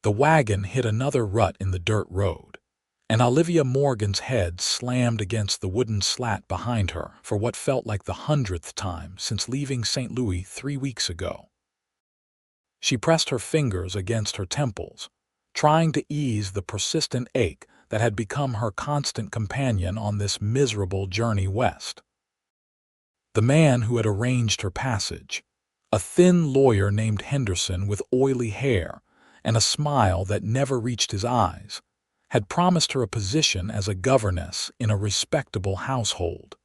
The wagon hit another rut in the dirt road, and Olivia Morgan's head slammed against the wooden slat behind her for what felt like the 100th time since leaving St. Louis 3 weeks ago. She pressed her fingers against her temples, trying to ease the persistent ache that had become her constant companion on this miserable journey west. The man who had arranged her passage, a thin lawyer named Henderson with oily hair and a smile that never reached his eyes, had promised her a position as a governess in a respectable household.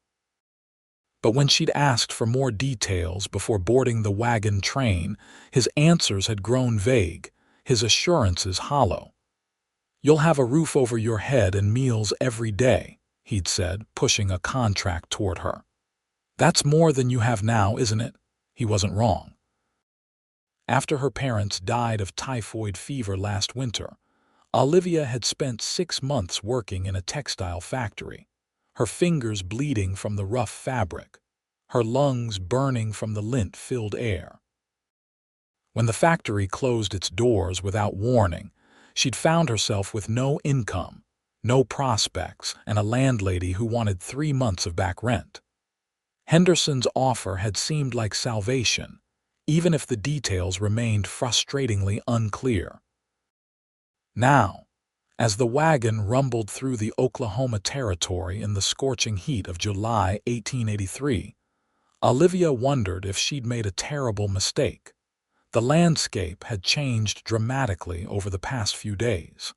But when she'd asked for more details before boarding the wagon train, his answers had grown vague, his assurances hollow. "You'll have a roof over your head and meals every day," he'd said, pushing a contract toward her. "That's more than you have now, isn't it?" He wasn't wrong. After her parents died of typhoid fever last winter, Olivia had spent 6 months working in a textile factory, her fingers bleeding from the rough fabric, her lungs burning from the lint-filled air. When the factory closed its doors without warning, she'd found herself with no income, no prospects, and a landlady who wanted 3 months of back rent. Henderson's offer had seemed like salvation, even if the details remained frustratingly unclear. Now, as the wagon rumbled through the Oklahoma Territory in the scorching heat of July 1883, Olivia wondered if she'd made a terrible mistake. The landscape had changed dramatically over the past few days.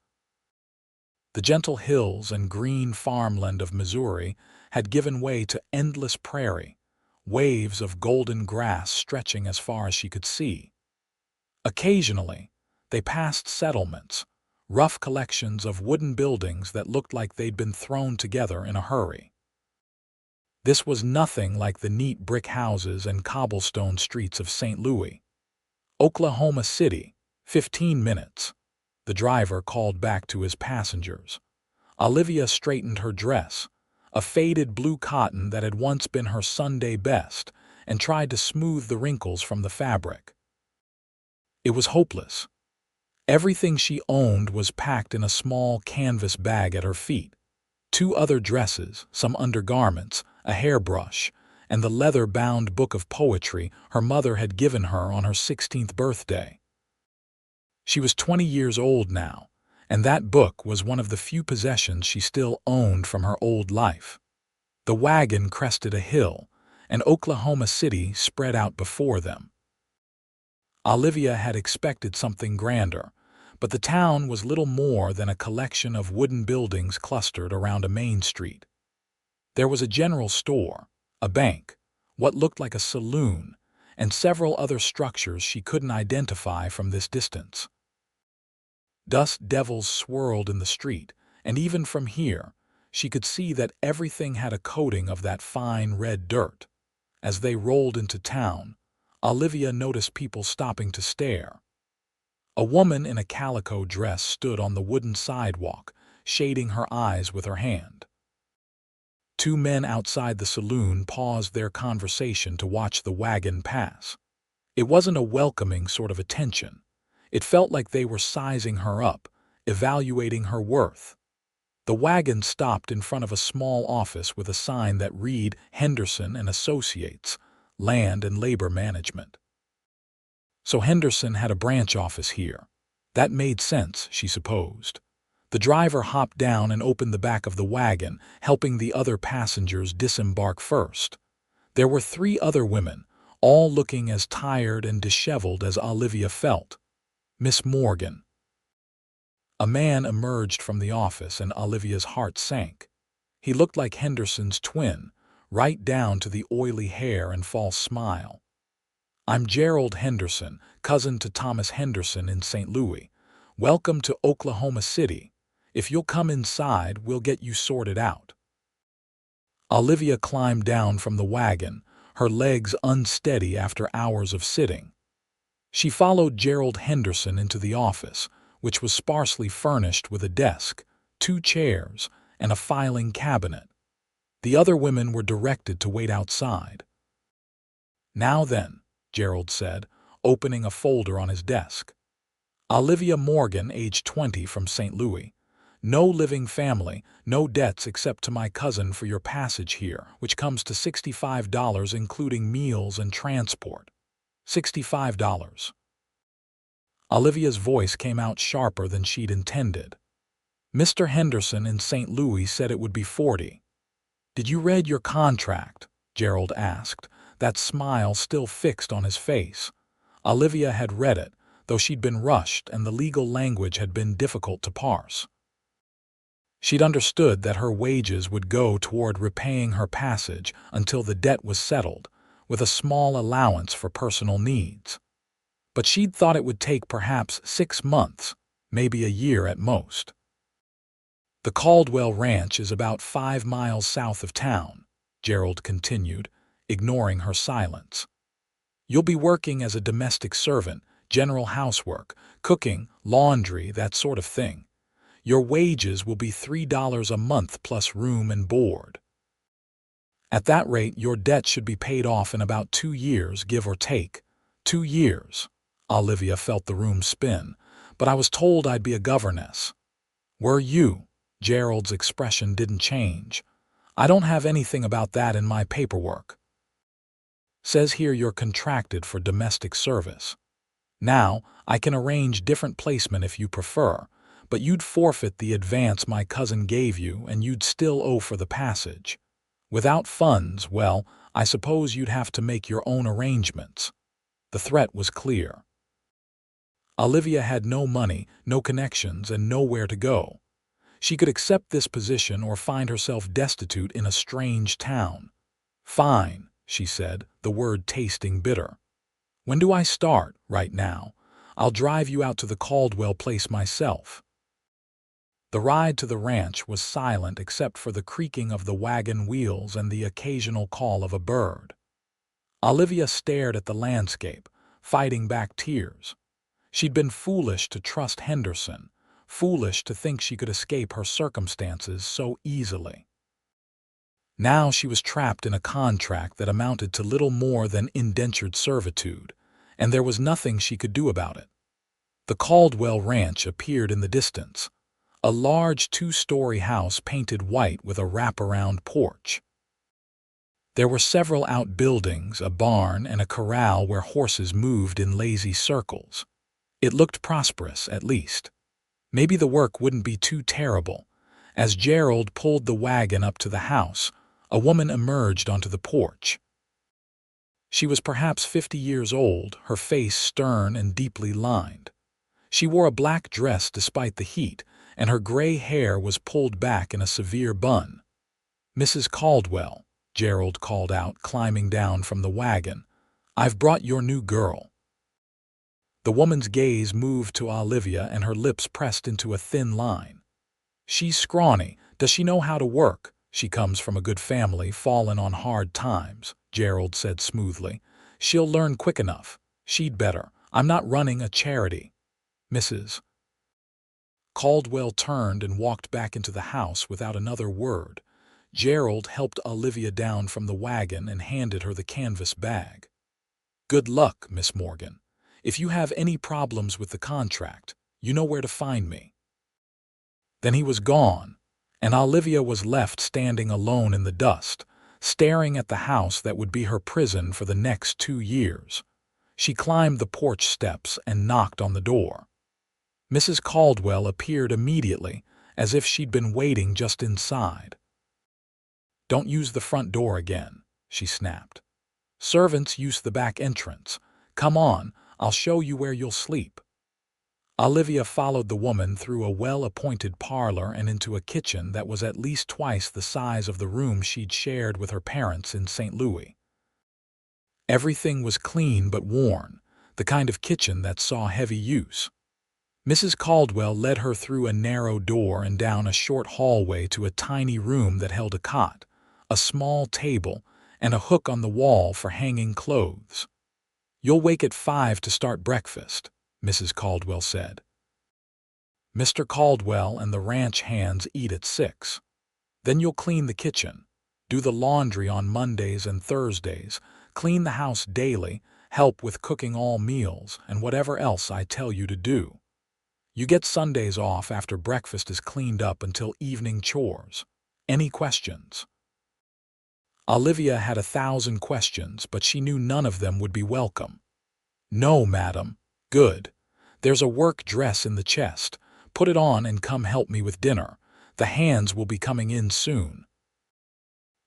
The gentle hills and green farmland of Missouri had given way to endless prairie, waves of golden grass stretching as far as she could see. Occasionally, they passed settlements, rough collections of wooden buildings that looked like they'd been thrown together in a hurry. This was nothing like the neat brick houses and cobblestone streets of St. Louis. "Oklahoma City, 15 minutes," the driver called back to his passengers. Olivia straightened her dress, a faded blue cotton that had once been her Sunday best, and tried to smooth the wrinkles from the fabric. It was hopeless. Everything she owned was packed in a small canvas bag at her feet. 2 other dresses, some undergarments, a hairbrush, and the leather-bound book of poetry her mother had given her on her 16th birthday. She was 20 years old now, and that book was one of the few possessions she still owned from her old life. The wagon crested a hill, and Oklahoma City spread out before them. Olivia had expected something grander, but the town was little more than a collection of wooden buildings clustered around a main street. There was a general store, a bank, what looked like a saloon, and several other structures she couldn't identify from this distance. Dust devils swirled in the street, and even from here, she could see that everything had a coating of that fine red dirt. As they rolled into town, Olivia noticed people stopping to stare. A woman in a calico dress stood on the wooden sidewalk, shading her eyes with her hand. 2 men outside the saloon paused their conversation to watch the wagon pass. It wasn't a welcoming sort of attention. It felt like they were sizing her up, evaluating her worth. The wagon stopped in front of a small office with a sign that read Henderson and Associates, Land and Labor Management. So Henderson had a branch office here. That made sense, she supposed. The driver hopped down and opened the back of the wagon, helping the other passengers disembark first. There were 3 other women, all looking as tired and disheveled as Olivia felt. "Miss Morgan." A man emerged from the office and Olivia's heart sank. He looked like Henderson's twin, right down to the oily hair and false smile. "I'm Gerald Henderson, cousin to Thomas Henderson in St. Louis. Welcome to Oklahoma City. If you'll come inside, we'll get you sorted out." Olivia climbed down from the wagon, her legs unsteady after hours of sitting. She followed Gerald Henderson into the office, which was sparsely furnished with a desk, 2 chairs, and a filing cabinet. The other women were directed to wait outside. "Now then," Gerald said, opening a folder on his desk. Olivia Morgan, age 20, from St. Louis. No living family, no debts except to my cousin for your passage here, which comes to $65 including meals and transport. $65. Olivia's voice came out sharper than she'd intended. Mr. Henderson in St. Louis said it would be 40. Did you read your contract? Gerald asked, that smile still fixed on his face. Olivia had read it, though she'd been rushed and the legal language had been difficult to parse. She'd understood that her wages would go toward repaying her passage until the debt was settled, with a small allowance for personal needs. But she'd thought it would take perhaps 6 months, maybe a year at most. The Caldwell Ranch is about 5 miles south of town, Gerald continued, ignoring her silence. You'll be working as a domestic servant, general housework, cooking, laundry, that sort of thing. Your wages will be $3 a month plus room and board. At that rate, your debt should be paid off in about 2 years, give or take. 2 years. Olivia felt the room spin. But I was told I'd be a governess. Were you? Gerald's expression didn't change. I don't have anything about that in my paperwork. Says here you're contracted for domestic service. Now, I can arrange different placement if you prefer, but you'd forfeit the advance my cousin gave you and you'd still owe for the passage. Without funds, well, I suppose you'd have to make your own arrangements. The threat was clear. Olivia had no money, no connections, and nowhere to go. She could accept this position or find herself destitute in a strange town. Fine, she said, the word tasting bitter. When do I start? Right now. I'll drive you out to the Caldwell place myself. The ride to the ranch was silent except for the creaking of the wagon wheels and the occasional call of a bird. Olivia stared at the landscape, fighting back tears. She'd been foolish to trust Henderson, foolish to think she could escape her circumstances so easily. Now she was trapped in a contract that amounted to little more than indentured servitude, and there was nothing she could do about it. The Caldwell Ranch appeared in the distance, a large 2-story house painted white with a wraparound porch. There were several outbuildings, a barn, and a corral where horses moved in lazy circles. It looked prosperous, at least. Maybe the work wouldn't be too terrible. As Gerald pulled the wagon up to the house, a woman emerged onto the porch. She was perhaps 50 years old, her face stern and deeply lined. She wore a black dress despite the heat, and her gray hair was pulled back in a severe bun. "Mrs. Caldwell," Gerald called out, climbing down from the wagon, "I've brought your new girl." The woman's gaze moved to Olivia and her lips pressed into a thin line. "She's scrawny. Does she know how to work? She comes from a good family, fallen on hard times," Gerald said smoothly. "She'll learn quick enough. She'd better. I'm not running a charity." Mrs. Caldwell turned and walked back into the house without another word. Gerald helped Olivia down from the wagon and handed her the canvas bag. "Good luck, Miss Morgan. If you have any problems with the contract, you know where to find me." Then he was gone, and Olivia was left standing alone in the dust, staring at the house that would be her prison for the next 2 years. She climbed the porch steps and knocked on the door. Mrs. Caldwell appeared immediately, as if she'd been waiting just inside. "Don't use the front door again," she snapped. "Servants use the back entrance. Come on, I'll show you where you'll sleep." Olivia followed the woman through a well-appointed parlor and into a kitchen that was at least twice the size of the room she'd shared with her parents in St. Louis. Everything was clean but worn, the kind of kitchen that saw heavy use. Mrs. Caldwell led her through a narrow door and down a short hallway to a tiny room that held a cot, a small table, and a hook on the wall for hanging clothes. "You'll wake at 5 to start breakfast," Mrs. Caldwell said. "Mr. Caldwell and the ranch hands eat at 6. Then you'll clean the kitchen, do the laundry on Mondays and Thursdays, clean the house daily, help with cooking all meals, and whatever else I tell you to do. You get Sundays off after breakfast is cleaned up until evening chores. Any questions? Olivia had 1,000 questions, but she knew none of them would be welcome. No, madam. Good. There's a work dress in the chest. Put it on and come help me with dinner. The hands will be coming in soon.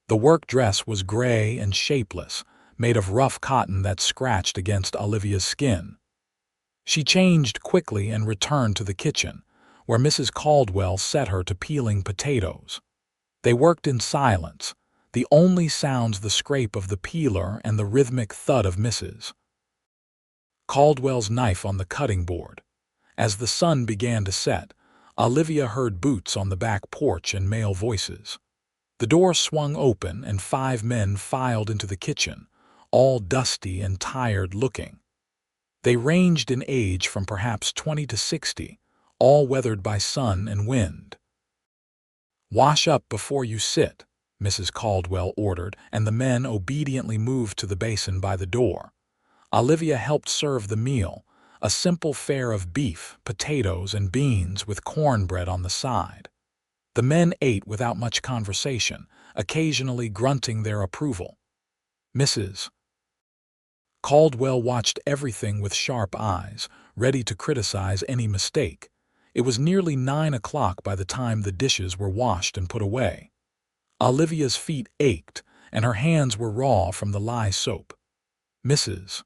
The work dress was gray and shapeless, made of rough cotton that scratched against Olivia's skin. She changed quickly and returned to the kitchen, where Mrs. Caldwell set her to peeling potatoes. They worked in silence, the only sounds the scrape of the peeler and the rhythmic thud of Mrs. Caldwell's knife on the cutting board. As the sun began to set, Olivia heard boots on the back porch and male voices. The door swung open and 5 men filed into the kitchen, all dusty and tired-looking. They ranged in age from perhaps 20 to 60, all weathered by sun and wind. "Wash up before you sit," Mrs. Caldwell ordered, and the men obediently moved to the basin by the door. Olivia helped serve the meal, a simple fare of beef, potatoes, and beans with cornbread on the side. The men ate without much conversation, occasionally grunting their approval. Mrs. Caldwell watched everything with sharp eyes, ready to criticize any mistake. It was nearly 9 o'clock by the time the dishes were washed and put away. Olivia's feet ached, and her hands were raw from the lye soap. Mrs.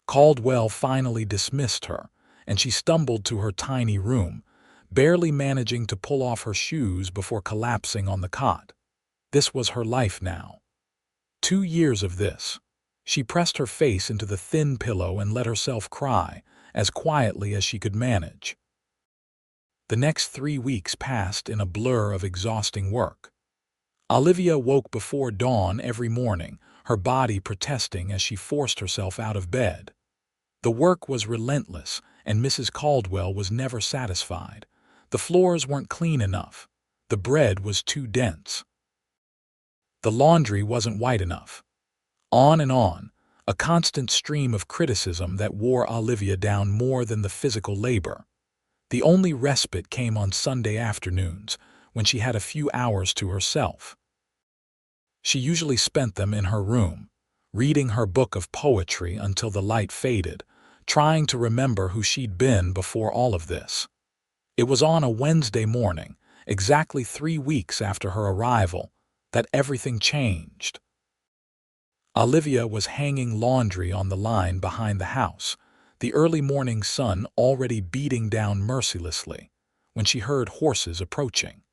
Caldwell finally dismissed her, and she stumbled to her tiny room, barely managing to pull off her shoes before collapsing on the cot. This was her life now. 2 years of this. She pressed her face into the thin pillow and let herself cry, as quietly as she could manage. The next 3 weeks passed in a blur of exhausting work. Olivia woke before dawn every morning, her body protesting as she forced herself out of bed. The work was relentless, and Mrs. Caldwell was never satisfied. The floors weren't clean enough. The bread was too dense. The laundry wasn't white enough. On and on, a constant stream of criticism that wore Olivia down more than the physical labor. The only respite came on Sunday afternoons, when she had a few hours to herself. She usually spent them in her room, reading her book of poetry until the light faded, trying to remember who she'd been before all of this. It was on a Wednesday morning, exactly 3 weeks after her arrival, that everything changed. Olivia was hanging laundry on the line behind the house, the early morning sun already beating down mercilessly, when she heard horses approaching.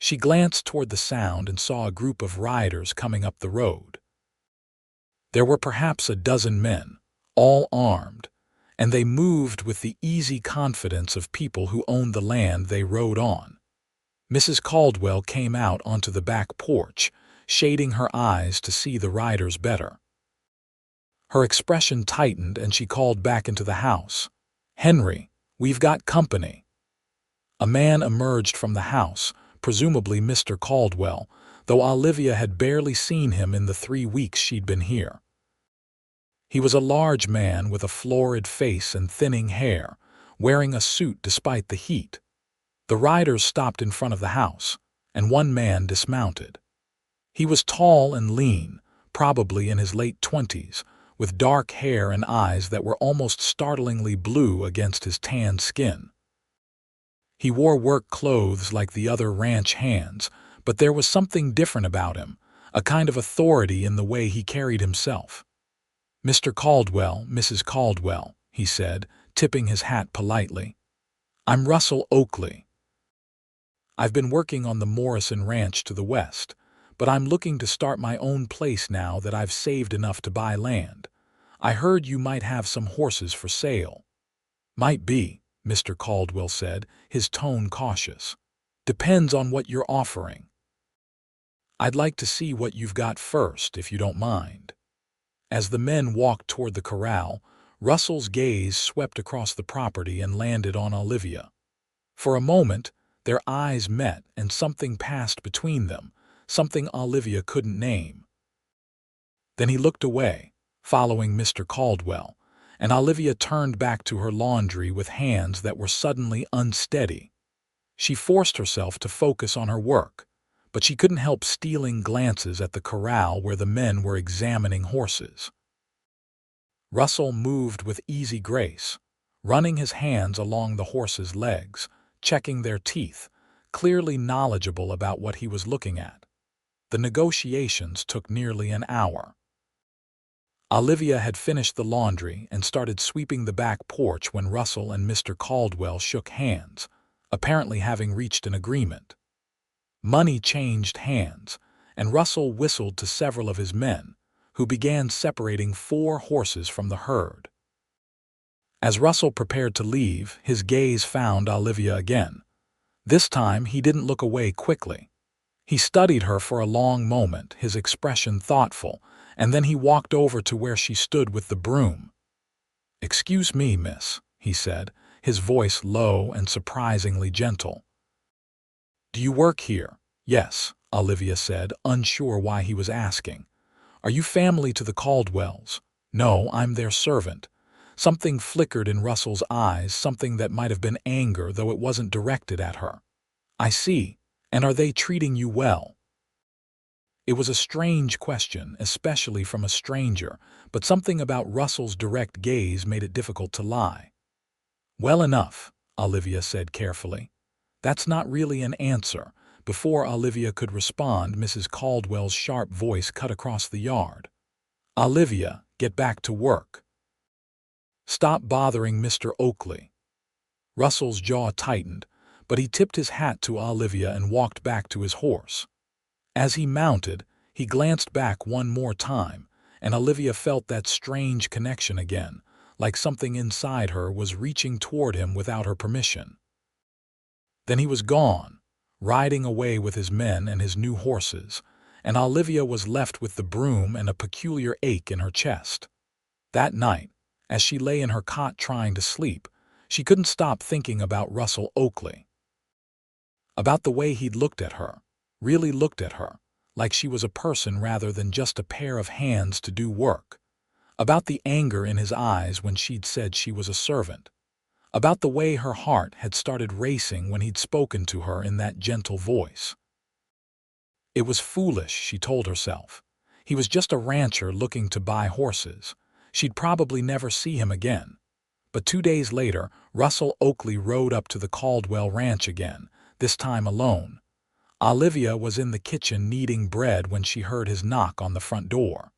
She glanced toward the sound and saw a group of riders coming up the road. There were perhaps a dozen men, all armed, and they moved with the easy confidence of people who owned the land they rode on. Mrs. Caldwell came out onto the back porch, shading her eyes to see the riders better. Her expression tightened and she called back into the house. "Henry, we've got company." A man emerged from the house, presumably Mr. Caldwell, though Olivia had barely seen him in the 3 weeks she'd been here. He was a large man with a florid face and thinning hair, wearing a suit despite the heat. The riders stopped in front of the house, and one man dismounted. He was tall and lean, probably in his late 20s, with dark hair and eyes that were almost startlingly blue against his tanned skin. He wore work clothes like the other ranch hands, but there was something different about him, a kind of authority in the way he carried himself. "Mr. Caldwell, Mrs. Caldwell," he said, tipping his hat politely. "I'm Russell Oakley. I've been working on the Morrison Ranch to the west, but I'm looking to start my own place now that I've saved enough to buy land. I heard you might have some horses for sale." "Might be," Mr. Caldwell said, his tone cautious. "Depends on what you're offering." "I'd like to see what you've got first, if you don't mind." As the men walked toward the corral, Russell's gaze swept across the property and landed on Olivia. For a moment, their eyes met and something passed between them, something Olivia couldn't name. Then he looked away, following Mr. Caldwell, and Olivia turned back to her laundry with hands that were suddenly unsteady. She forced herself to focus on her work, but she couldn't help stealing glances at the corral where the men were examining horses. Russell moved with easy grace, running his hands along the horses' legs, checking their teeth, clearly knowledgeable about what he was looking at. The negotiations took nearly an hour. Olivia had finished the laundry and started sweeping the back porch when Russell and Mr. Caldwell shook hands, apparently having reached an agreement. Money changed hands, and Russell whistled to several of his men, who began separating 4 horses from the herd. As Russell prepared to leave, his gaze found Olivia again. This time he didn't look away quickly. He studied her for a long moment, his expression thoughtful, and then he walked over to where she stood with the broom. "Excuse me, miss," he said, his voice low and surprisingly gentle. "Do you work here?" "Yes," Olivia said, unsure why he was asking. "Are you family to the Caldwells?" "No, I'm their servant." Something flickered in Russell's eyes, something that might have been anger, though it wasn't directed at her. "I see. And are they treating you well?" It was a strange question, especially from a stranger, but something about Russell's direct gaze made it difficult to lie. "Well enough," Olivia said carefully. "That's not really an answer." Before Olivia could respond, Mrs. Caldwell's sharp voice cut across the yard. "Olivia, get back to work. Stop bothering Mr. Oakley." Russell's jaw tightened, but he tipped his hat to Olivia and walked back to his horse. As he mounted, he glanced back one more time, and Olivia felt that strange connection again, like something inside her was reaching toward him without her permission. Then he was gone, riding away with his men and his new horses, and Olivia was left with the broom and a peculiar ache in her chest. That night, as she lay in her cot trying to sleep, she couldn't stop thinking about Russell Oakley. About the way he'd looked at her, really looked at her, like she was a person rather than just a pair of hands to do work. About the anger in his eyes when she'd said she was a servant. About the way her heart had started racing when he'd spoken to her in that gentle voice. It was foolish, she told herself. He was just a rancher looking to buy horses. She'd probably never see him again. But 2 days later, Russell Oakley rode up to the Caldwell ranch again, this time alone. Olivia was in the kitchen kneading bread when she heard his knock on the front door.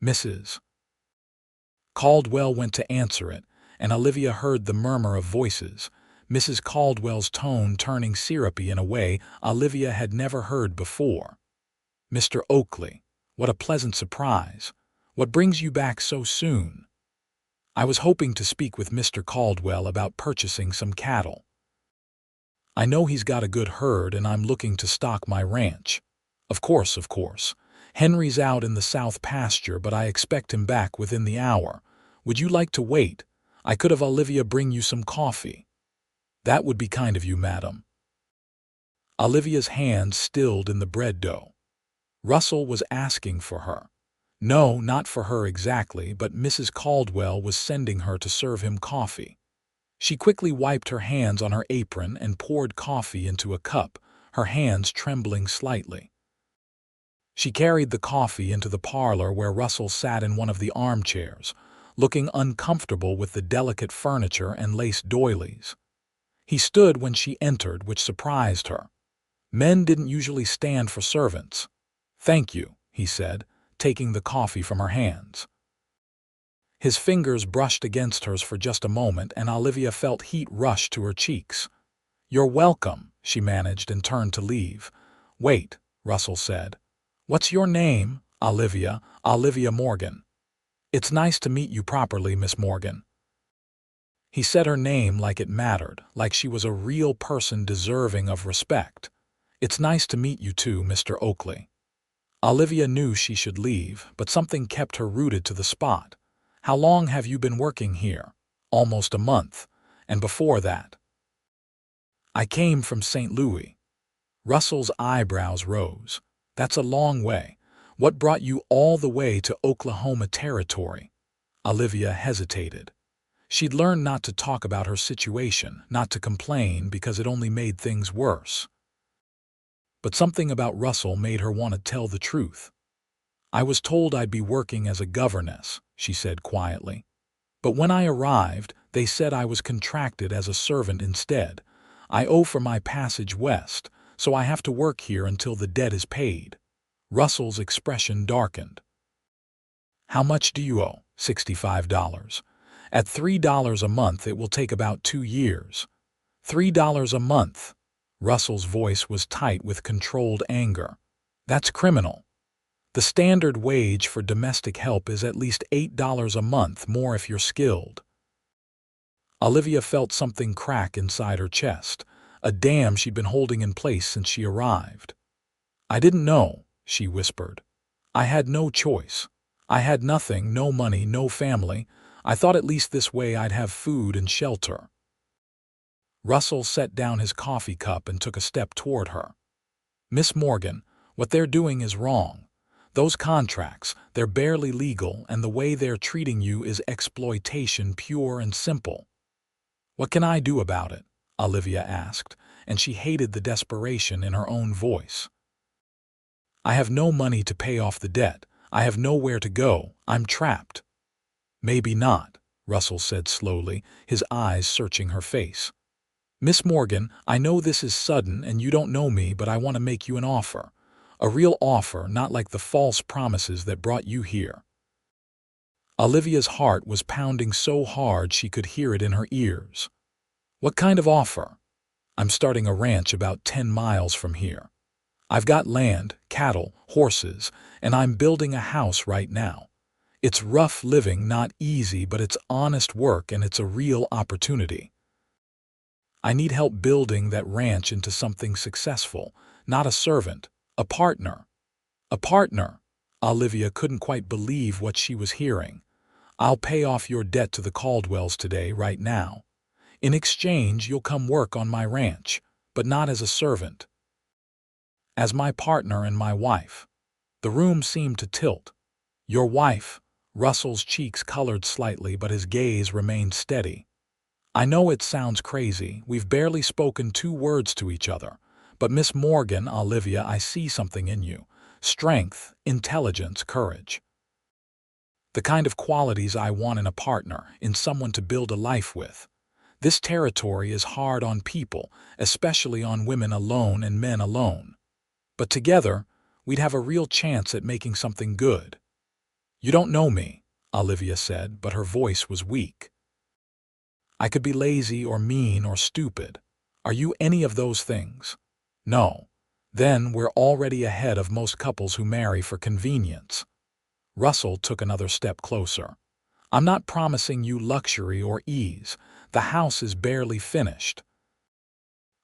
"Mrs. Caldwell went to answer it, and Olivia heard the murmur of voices, Mrs. Caldwell's tone turning syrupy in a way Olivia had never heard before. "Mr. Oakley, what a pleasant surprise. What brings you back so soon?" "I was hoping to speak with Mr. Caldwell about purchasing some cattle. I know he's got a good herd and I'm looking to stock my ranch." Of course. Henry's out in the south pasture, but I expect him back within the hour. Would you like to wait? I could have Olivia bring you some coffee." "That would be kind of you, madam." Olivia's hands stilled in the bread dough. Russell was asking for her. No, not for her exactly, but Mrs. Caldwell was sending her to serve him coffee. She quickly wiped her hands on her apron and poured coffee into a cup, her hands trembling slightly. She carried the coffee into the parlor where Russell sat in one of the armchairs, looking uncomfortable with the delicate furniture and lace doilies. He stood when she entered, which surprised her. Men didn't usually stand for servants. "Thank you," he said, taking the coffee from her hands. His fingers brushed against hers for just a moment, and Olivia felt heat rush to her cheeks. "You're welcome," she managed and turned to leave. "Wait," Russell said. "What's your name?" "Olivia Morgan." "It's nice to meet you properly, Miss Morgan." He said her name like it mattered, like she was a real person deserving of respect. "It's nice to meet you too, Mr. Oakley." Olivia knew she should leave, but something kept her rooted to the spot. "How long have you been working here?" "Almost a month. And before that?" "I came from St. Louis." Russell's eyebrows rose. "That's a long way. What brought you all the way to Oklahoma Territory?" Olivia hesitated. She'd learned not to talk about her situation, not to complain because it only made things worse. But something about Russell made her want to tell the truth. "I was told I'd be working as a governess," she said quietly. "But when I arrived, they said I was contracted as a servant instead. I owe for my passage west, so I have to work here until the debt is paid." Russell's expression darkened. "How much do you owe?" $65. "At $3 a month, it will take about 2 years." $3 a month? Russell's voice was tight with controlled anger. "That's criminal. The standard wage for domestic help is at least $8 a month more if you're skilled." Olivia felt something crack inside her chest, a dam she'd been holding in place since she arrived. "I didn't know," she whispered. "I had no choice. I had nothing, no money, no family. I thought at least this way I'd have food and shelter." Russell set down his coffee cup and took a step toward her. "Miss Morgan, what they're doing is wrong. Those contracts, they're barely legal, and the way they're treating you is exploitation pure and simple." "What can I do about it?" Olivia asked, and she hated the desperation in her own voice. "I have no money to pay off the debt. I have nowhere to go. I'm trapped." "Maybe not," Russell said slowly, his eyes searching her face. "Miss Morgan, I know this is sudden and you don't know me, but I want to make you an offer. A real offer, not like the false promises that brought you here." Olivia's heart was pounding so hard she could hear it in her ears. "What kind of offer?" "I'm starting a ranch about 10 miles from here. I've got land, cattle, horses, and I'm building a house right now. It's rough living, not easy, but it's honest work and it's a real opportunity. I need help building that ranch into something successful, not a servant, a partner." "A partner?" Olivia couldn't quite believe what she was hearing. "I'll pay off your debt to the Caldwells today, right now. In exchange, you'll come work on my ranch, but not as a servant. As my partner and my wife." The room seemed to tilt. "Your wife?" Russell's cheeks colored slightly, but his gaze remained steady. "I know it sounds crazy. We've barely spoken 2 words to each other. But Miss Morgan, Olivia, I see something in you. Strength, intelligence, courage. The kind of qualities I want in a partner, in someone to build a life with. This territory is hard on people, especially on women alone and men alone. But together, we'd have a real chance at making something good." "You don't know me," Olivia said, but her voice was weak. "I could be lazy or mean or stupid. Are you any of those things? No. Then we're already ahead of most couples who marry for convenience." Russell took another step closer. "I'm not promising you luxury or ease. The house is barely finished.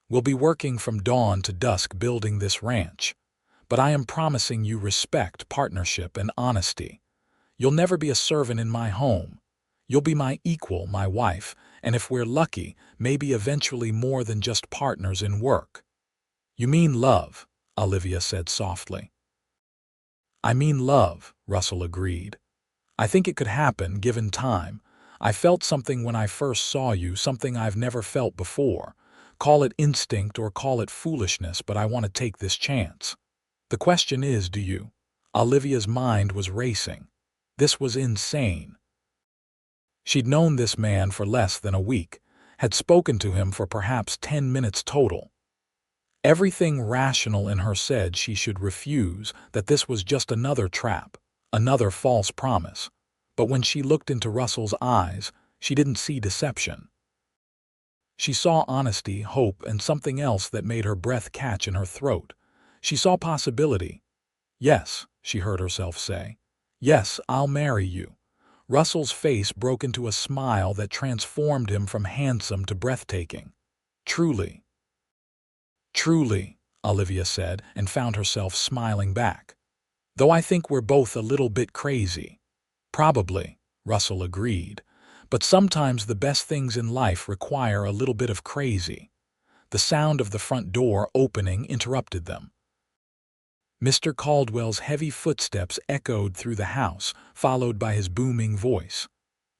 We'll be working from dawn to dusk building this ranch. But I am promising you respect, partnership, and honesty. You'll never be a servant in my home. You'll be my equal, my wife, and if we're lucky, maybe eventually more than just partners in work." "You mean love," Olivia said softly. "I mean love," Russell agreed. "I think it could happen, given time. I felt something when I first saw you, something I've never felt before. Call it instinct or call it foolishness, but I want to take this chance. The question is, do you?" Olivia's mind was racing. This was insane. She'd known this man for less than a week, had spoken to him for perhaps 10 minutes total. Everything rational in her said she should refuse, that this was just another trap, another false promise. But when she looked into Russell's eyes, she didn't see deception. She saw honesty, hope, and something else that made her breath catch in her throat. She saw possibility. "Yes," she heard herself say. "Yes, I'll marry you." Russell's face broke into a smile that transformed him from handsome to breathtaking. "Truly." "Truly," Olivia said, and found herself smiling back. "Though I think we're both a little bit crazy." "Probably," Russell agreed. "But sometimes the best things in life require a little bit of crazy." The sound of the front door opening interrupted them. Mr. Caldwell's heavy footsteps echoed through the house, followed by his booming voice.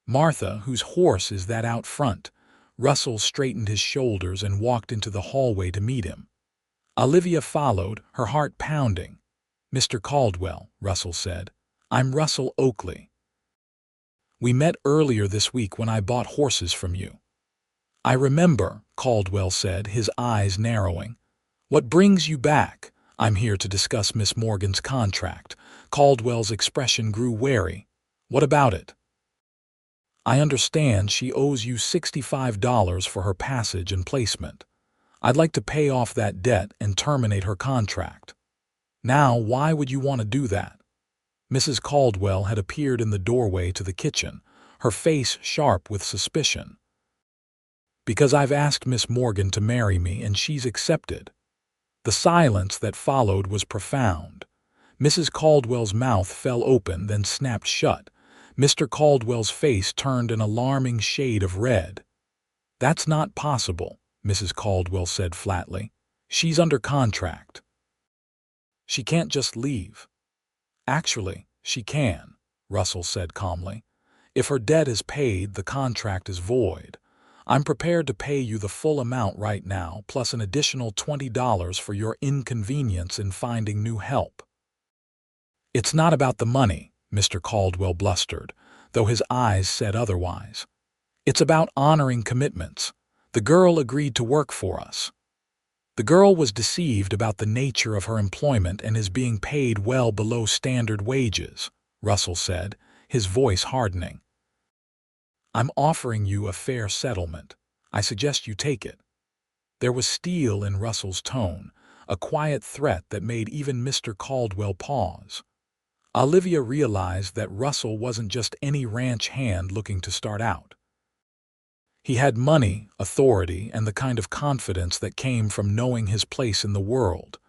Martha, whose horse is that out front? Russell straightened his shoulders and walked into the hallway to meet him. Olivia followed, her heart pounding. "Mr. Caldwell," Russell said, "I'm Russell Oakley. We met earlier this week when I bought horses from you." "I remember," Caldwell said, his eyes narrowing. "What brings you back?" "I'm here to discuss Miss Morgan's contract." Caldwell's expression grew wary. "What about it?" "I understand she owes you $65 for her passage and placement. I'd like to pay off that debt and terminate her contract." "Now, why would you want to do that?" Mrs. Caldwell had appeared in the doorway to the kitchen, her face sharp with suspicion. "Because I've asked Miss Morgan to marry me and she's accepted." The silence that followed was profound. Mrs. Caldwell's mouth fell open, then snapped shut. Mr. Caldwell's face turned an alarming shade of red. "That's not possible," Mrs. Caldwell said flatly. "She's under contract. She can't just leave." "Actually, she can," Russell said calmly. "If her debt is paid, the contract is void. I'm prepared to pay you the full amount right now, plus an additional $20 for your inconvenience in finding new help." "It's not about the money," Mr. Caldwell blustered, though his eyes said otherwise. "It's about honoring commitments. The girl agreed to work for us." "The girl was deceived about the nature of her employment and is being paid well below standard wages," Russell said, his voice hardening. "I'm offering you a fair settlement. I suggest you take it." There was steel in Russell's tone, a quiet threat that made even Mr. Caldwell pause. Olivia realized that Russell wasn't just any ranch hand looking to start out. He had money, authority, and the kind of confidence that came from knowing his place in the world.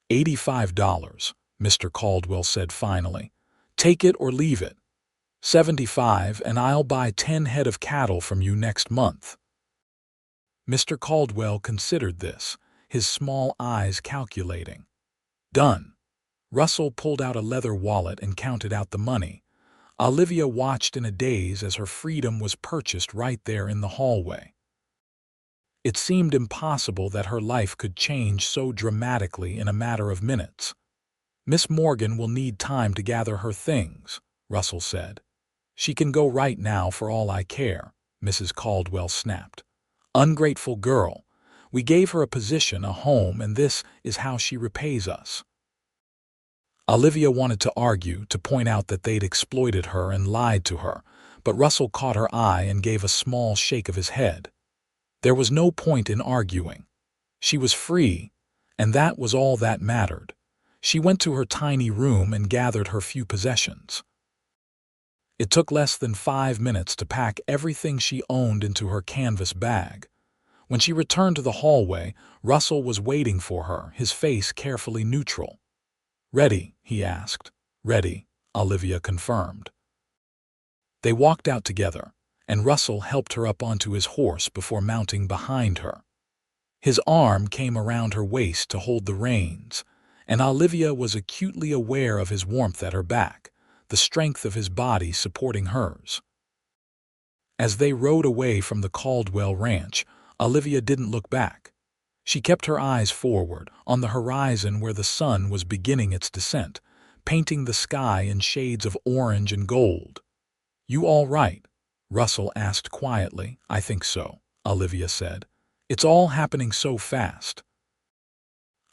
$85, Mr. Caldwell said finally. "Take it or leave it. 75, and I'll buy 10 head of cattle from you next month." Mr. Caldwell considered this, his small eyes calculating. "Done." Russell pulled out a leather wallet and counted out the money. Olivia watched in a daze as her freedom was purchased right there in the hallway. It seemed impossible that her life could change so dramatically in a matter of minutes. "Miss Morgan will need time to gather her things," Russell said. "She can go right now for all I care," Mrs. Caldwell snapped. "Ungrateful girl. We gave her a position, a home, and this is how she repays us." Olivia wanted to argue, to point out that they'd exploited her and lied to her, but Russell caught her eye and gave a small shake of his head. There was no point in arguing. She was free, and that was all that mattered. She went to her tiny room and gathered her few possessions. It took less than 5 minutes to pack everything she owned into her canvas bag. When she returned to the hallway, Russell was waiting for her, his face carefully neutral. "Ready?" he asked. "Ready," Olivia confirmed. They walked out together, and Russell helped her up onto his horse before mounting behind her. His arm came around her waist to hold the reins, and Olivia was acutely aware of his warmth at her back, the strength of his body supporting hers. As they rode away from the Caldwell ranch, Olivia didn't look back. She kept her eyes forward, on the horizon where the sun was beginning its descent, painting the sky in shades of orange and gold. "You all right?" Russell asked quietly. "I think so," Olivia said. "It's all happening so fast."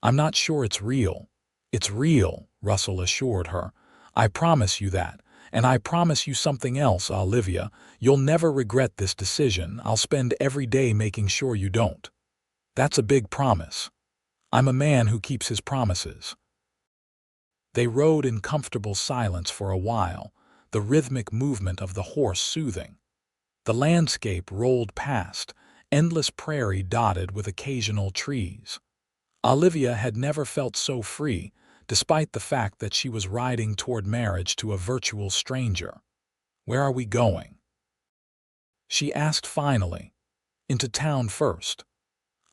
"I'm not sure it's real." "It's real," Russell assured her. "I promise you that. And I promise you something else, Olivia. You'll never regret this decision. I'll spend every day making sure you don't." "That's a big promise." "I'm a man who keeps his promises." They rode in comfortable silence for a while, the rhythmic movement of the horse soothing. The landscape rolled past, endless prairie dotted with occasional trees. Olivia had never felt so free, despite the fact that she was riding toward marriage to a virtual stranger. "Where are we going?" she asked finally. "Into town first.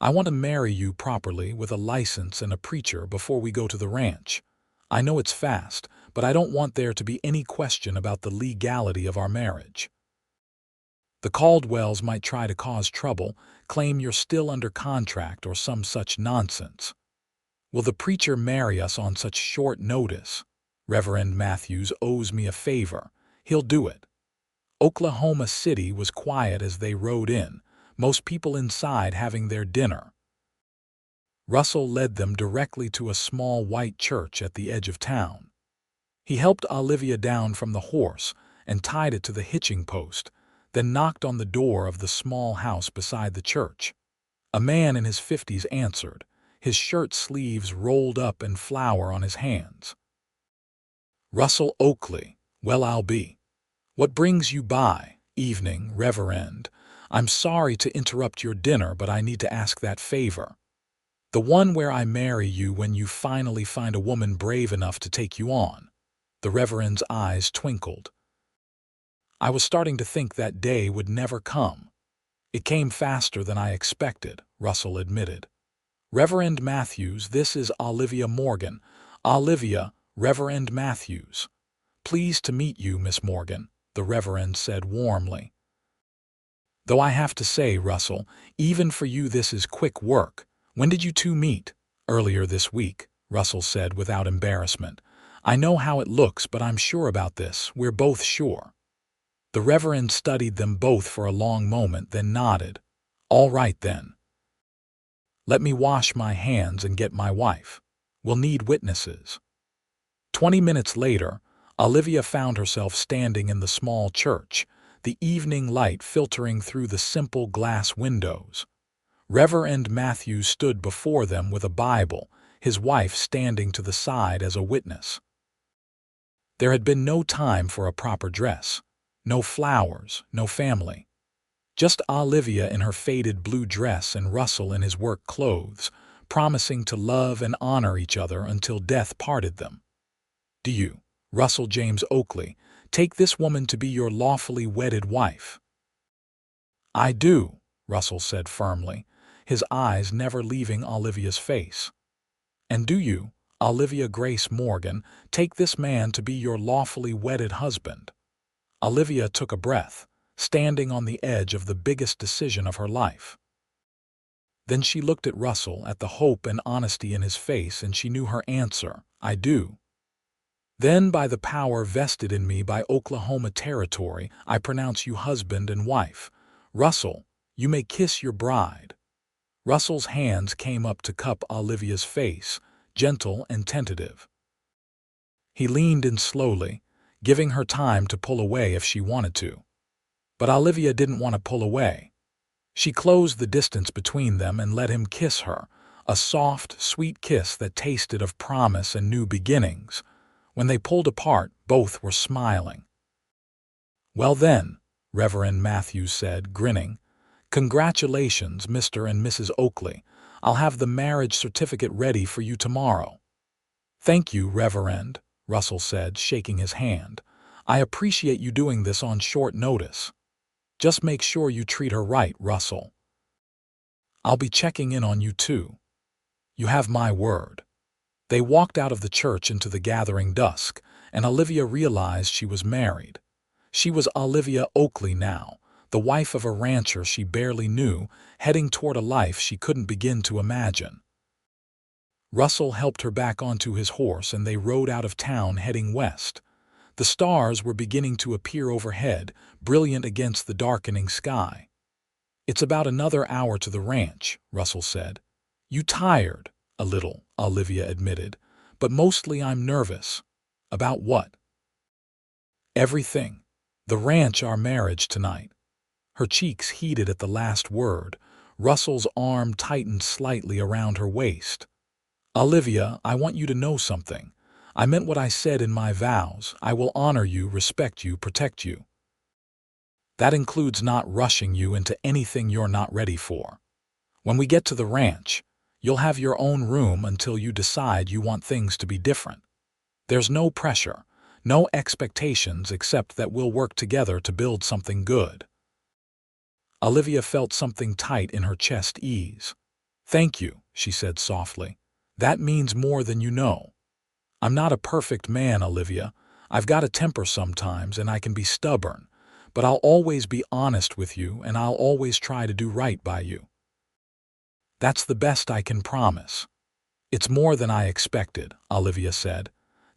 I want to marry you properly with a license and a preacher before we go to the ranch. I know it's fast, but I don't want there to be any question about the legality of our marriage." The Caldwells might try to cause trouble, claim you're still under contract or some such nonsense. Will the preacher marry us on such short notice? Reverend Matthews owes me a favor. He'll do it. Oklahoma City was quiet as they rode in, most people inside having their dinner. Russell led them directly to a small white church at the edge of town. He helped Olivia down from the horse and tied it to the hitching post, then knocked on the door of the small house beside the church. A man in his 50s answered, his shirt sleeves rolled up and flour on his hands. Russell Oakley. Well, I'll be. What brings you by? Evening, Reverend. I'm sorry to interrupt your dinner, but I need to ask that favor. The one where I marry you when you finally find a woman brave enough to take you on. The Reverend's eyes twinkled. I was starting to think that day would never come. It came faster than I expected, Russell admitted. Reverend Matthews, this is Olivia Morgan. Olivia, Reverend Matthews. Pleased to meet you, Miss Morgan, the Reverend said warmly. Though I have to say, Russell, even for you this is quick work. When did you two meet? Earlier this week, Russell said without embarrassment. I know how it looks, but I'm sure about this. We're both sure. The Reverend studied them both for a long moment, then nodded. All right, then. Let me wash my hands and get my wife. We'll need witnesses. 20 minutes later, Olivia found herself standing in the small church, the evening light filtering through the simple glass windows. Reverend Matthews stood before them with a Bible, his wife standing to the side as a witness. There had been no time for a proper dress. No flowers, no family. Just Olivia in her faded blue dress and Russell in his work clothes, promising to love and honor each other until death parted them. Do you, Russell James Oakley, take this woman to be your lawfully wedded wife? I do, Russell said firmly, his eyes never leaving Olivia's face. And do you, Olivia Grace Morgan, take this man to be your lawfully wedded husband? Olivia took a breath, standing on the edge of the biggest decision of her life. Then she looked at Russell, at the hope and honesty in his face, and she knew her answer, I do. Then, by the power vested in me by Oklahoma Territory, I pronounce you husband and wife. Russell, you may kiss your bride. Russell's hands came up to cup Olivia's face, gentle and tentative. He leaned in slowly, giving her time to pull away if she wanted to. But Olivia didn't want to pull away. She closed the distance between them and let him kiss her, a soft, sweet kiss that tasted of promise and new beginnings. When they pulled apart, both were smiling. Well then, Reverend Matthews said, grinning, congratulations, Mr. and Mrs. Oakley. I'll have the marriage certificate ready for you tomorrow. Thank you, Reverend, Russell said, shaking his hand. I appreciate you doing this on short notice. Just make sure you treat her right, Russell. I'll be checking in on you too. You have my word. They walked out of the church into the gathering dusk, and Olivia realized she was married. She was Olivia Oakley now, the wife of a rancher she barely knew, heading toward a life she couldn't begin to imagine. Russell helped her back onto his horse and they rode out of town heading west. The stars were beginning to appear overhead, brilliant against the darkening sky. It's about another hour to the ranch, Russell said. You tired? A little, Olivia admitted, but mostly I'm nervous. About what? Everything. The ranch, our marriage tonight. Her cheeks heated at the last word. Russell's arm tightened slightly around her waist. Olivia, I want you to know something. I meant what I said in my vows. I will honor you, respect you, protect you. That includes not rushing you into anything you're not ready for. When we get to the ranch, you'll have your own room until you decide you want things to be different. There's no pressure, no expectations except that we'll work together to build something good. Olivia felt something tight in her chest ease. Thank you, she said softly. That means more than you know. I'm not a perfect man, Olivia. I've got a temper sometimes and I can be stubborn. but I'll always be honest with you and I'll always try to do right by you. That's the best I can promise. It's more than I expected, Olivia said.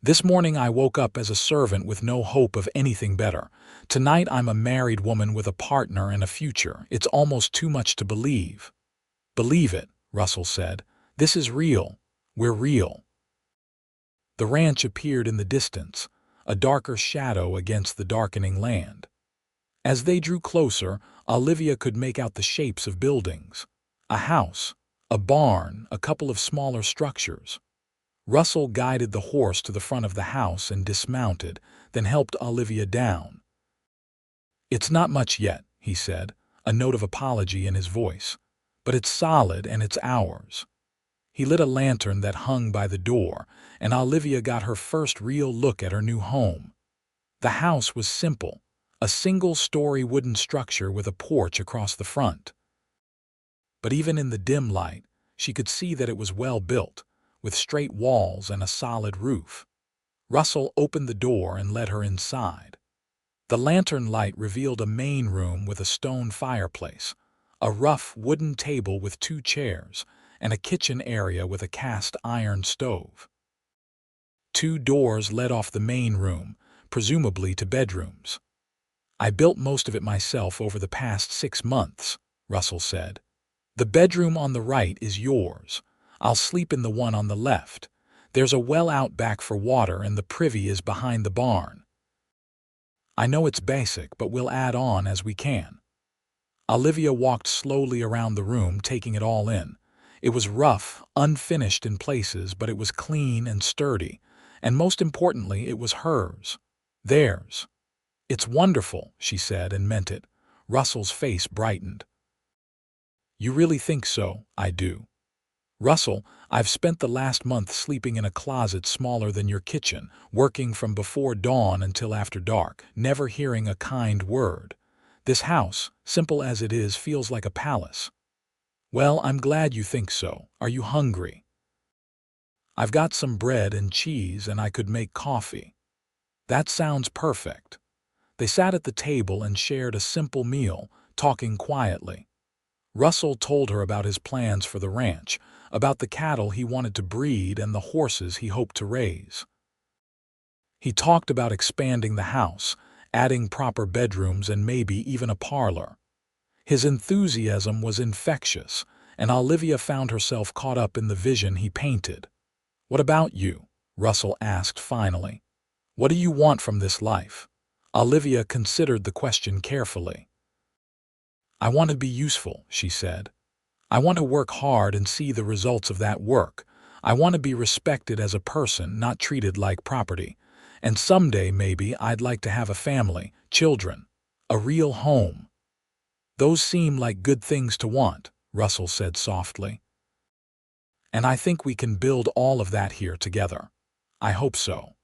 This morning I woke up as a servant with no hope of anything better. Tonight I'm a married woman with a partner and a future. It's almost too much to believe. Believe it, Russell said. This is real. We're real. The ranch appeared in the distance, a darker shadow against the darkening land. As they drew closer, Olivia could make out the shapes of buildings. A house, a barn, a couple of smaller structures. Russell guided the horse to the front of the house and dismounted, then helped Olivia down. It's not much yet, he said, a note of apology in his voice. But it's solid and it's ours. He lit a lantern that hung by the door, and Olivia got her first real look at her new home. The house was simple, a single-story wooden structure with a porch across the front. But even in the dim light, she could see that it was well built, with straight walls and a solid roof. Russell opened the door and led her inside. The lantern light revealed a main room with a stone fireplace, a rough wooden table with 2 chairs, and a kitchen area with a cast iron stove. 2 doors led off the main room, presumably to bedrooms. I built most of it myself over the past 6 months, Russell said. The bedroom on the right is yours. I'll sleep in the one on the left. There's a well out back for water and the privy is behind the barn. I know it's basic, but we'll add on as we can. Olivia walked slowly around the room, taking it all in. It was rough, unfinished in places, but it was clean and sturdy, and most importantly, it was hers. Theirs. It's wonderful, she said, and meant it. Russell's face brightened. You really think so? I do. Russell, I've spent the last month sleeping in a closet smaller than your kitchen, working from before dawn until after dark, never hearing a kind word. This house, simple as it is, feels like a palace. Well, I'm glad you think so. Are you hungry? I've got some bread and cheese and I could make coffee. That sounds perfect. They sat at the table and shared a simple meal, talking quietly. Russell told her about his plans for the ranch, about the cattle he wanted to breed and the horses he hoped to raise. He talked about expanding the house, adding proper bedrooms and maybe even a parlor. His enthusiasm was infectious, and Olivia found herself caught up in the vision he painted. What about you? Russell asked finally. What do you want from this life? Olivia considered the question carefully. I want to be useful, she said. I want to work hard and see the results of that work. I want to be respected as a person, not treated like property. And someday, maybe, I'd like to have a family, children, a real home. Those seem like good things to want, Russell said softly. And I think we can build all of that here together. I hope so.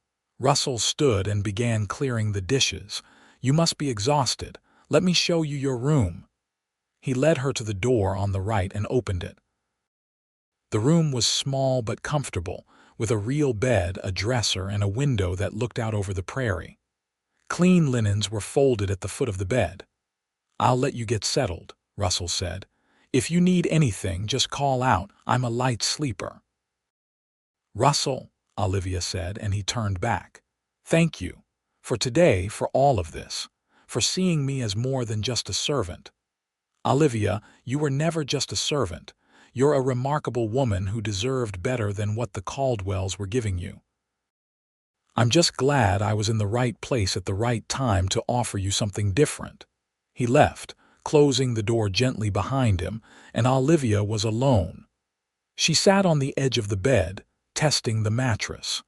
Russell stood and began clearing the dishes. You must be exhausted. Let me show you your room. He led her to the door on the right and opened it. The room was small but comfortable, with a real bed, a dresser, and a window that looked out over the prairie. Clean linens were folded at the foot of the bed. I'll let you get settled, Russell said. If you need anything, just call out. I'm a light sleeper. Russell, Olivia said, and he turned back. Thank you. For today, for all of this. For seeing me as more than just a servant. Olivia, you were never just a servant. You're a remarkable woman who deserved better than what the Caldwells were giving you. I'm just glad I was in the right place at the right time to offer you something different. He left, closing the door gently behind him, and Olivia was alone. She sat on the edge of the bed, testing the mattress.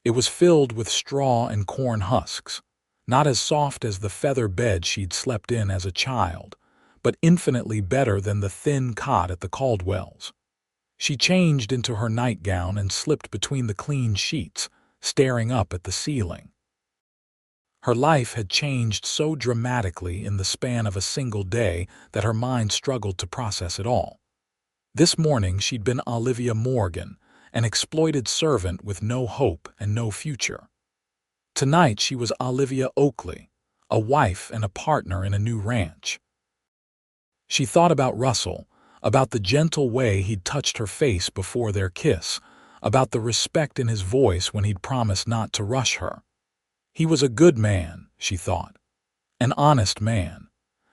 It was filled with straw and corn husks, not as soft as the feather bed she'd slept in as a child, but infinitely better than the thin cot at the Caldwells. She changed into her nightgown and slipped between the clean sheets, staring up at the ceiling. Her life had changed so dramatically in the span of a single day that her mind struggled to process it all. This morning she'd been Olivia Morgan, an exploited servant with no hope and no future. Tonight she was Olivia Oakley, a wife and a partner in a new ranch. She thought about Russell, about the gentle way he'd touched her face before their kiss, about the respect in his voice when he'd promised not to rush her. He was a good man, she thought. An honest man.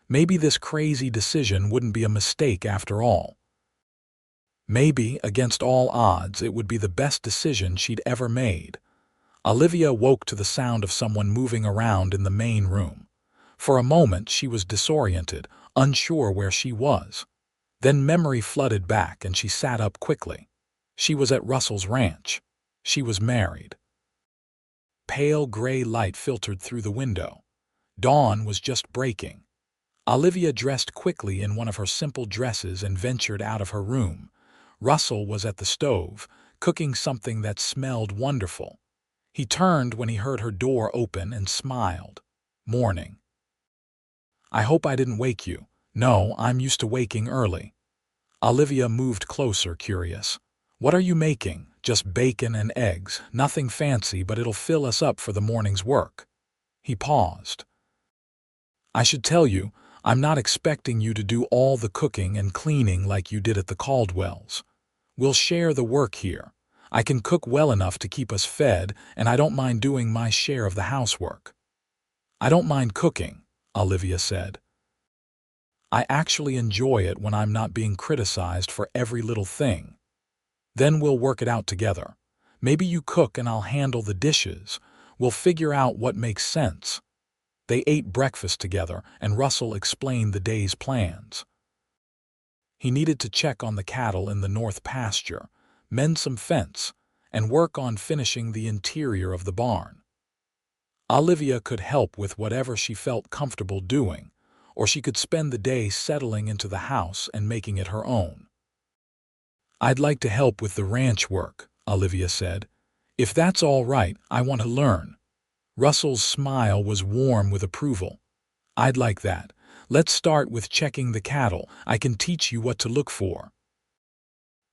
Maybe this crazy decision wouldn't be a mistake after all. Maybe, against all odds, it would be the best decision she'd ever made. Olivia woke to the sound of someone moving around in the main room. For a moment she was disoriented, unsure where she was. Then memory flooded back and she sat up quickly. She was at Russell's ranch. She was married. Pale gray light filtered through the window. Dawn was just breaking. Olivia dressed quickly in one of her simple dresses and ventured out of her room. Russell was at the stove, cooking something that smelled wonderful. He turned when he heard her door open and smiled. "Morning." "I hope I didn't wake you." "No, I'm used to waking early." Olivia moved closer, curious. "What are you making?" "Just bacon and eggs. Nothing fancy, but it'll fill us up for the morning's work." He paused. "I should tell you, I'm not expecting you to do all the cooking and cleaning like you did at the Caldwells. We'll share the work here. I can cook well enough to keep us fed, and I don't mind doing my share of the housework." "I don't mind cooking," Olivia said. "I actually enjoy it when I'm not being criticized for every little thing. Then we'll work it out together. Maybe you cook and I'll handle the dishes. We'll figure out what makes sense." They ate breakfast together, and Russell explained the day's plans. He needed to check on the cattle in the north pasture, mend some fence, and work on finishing the interior of the barn. Olivia could help with whatever she felt comfortable doing, or she could spend the day settling into the house and making it her own. "I'd like to help with the ranch work," Olivia said. "If that's all right, I want to learn." Russell's smile was warm with approval. "I'd like that. Let's start with checking the cattle. I can teach you what to look for."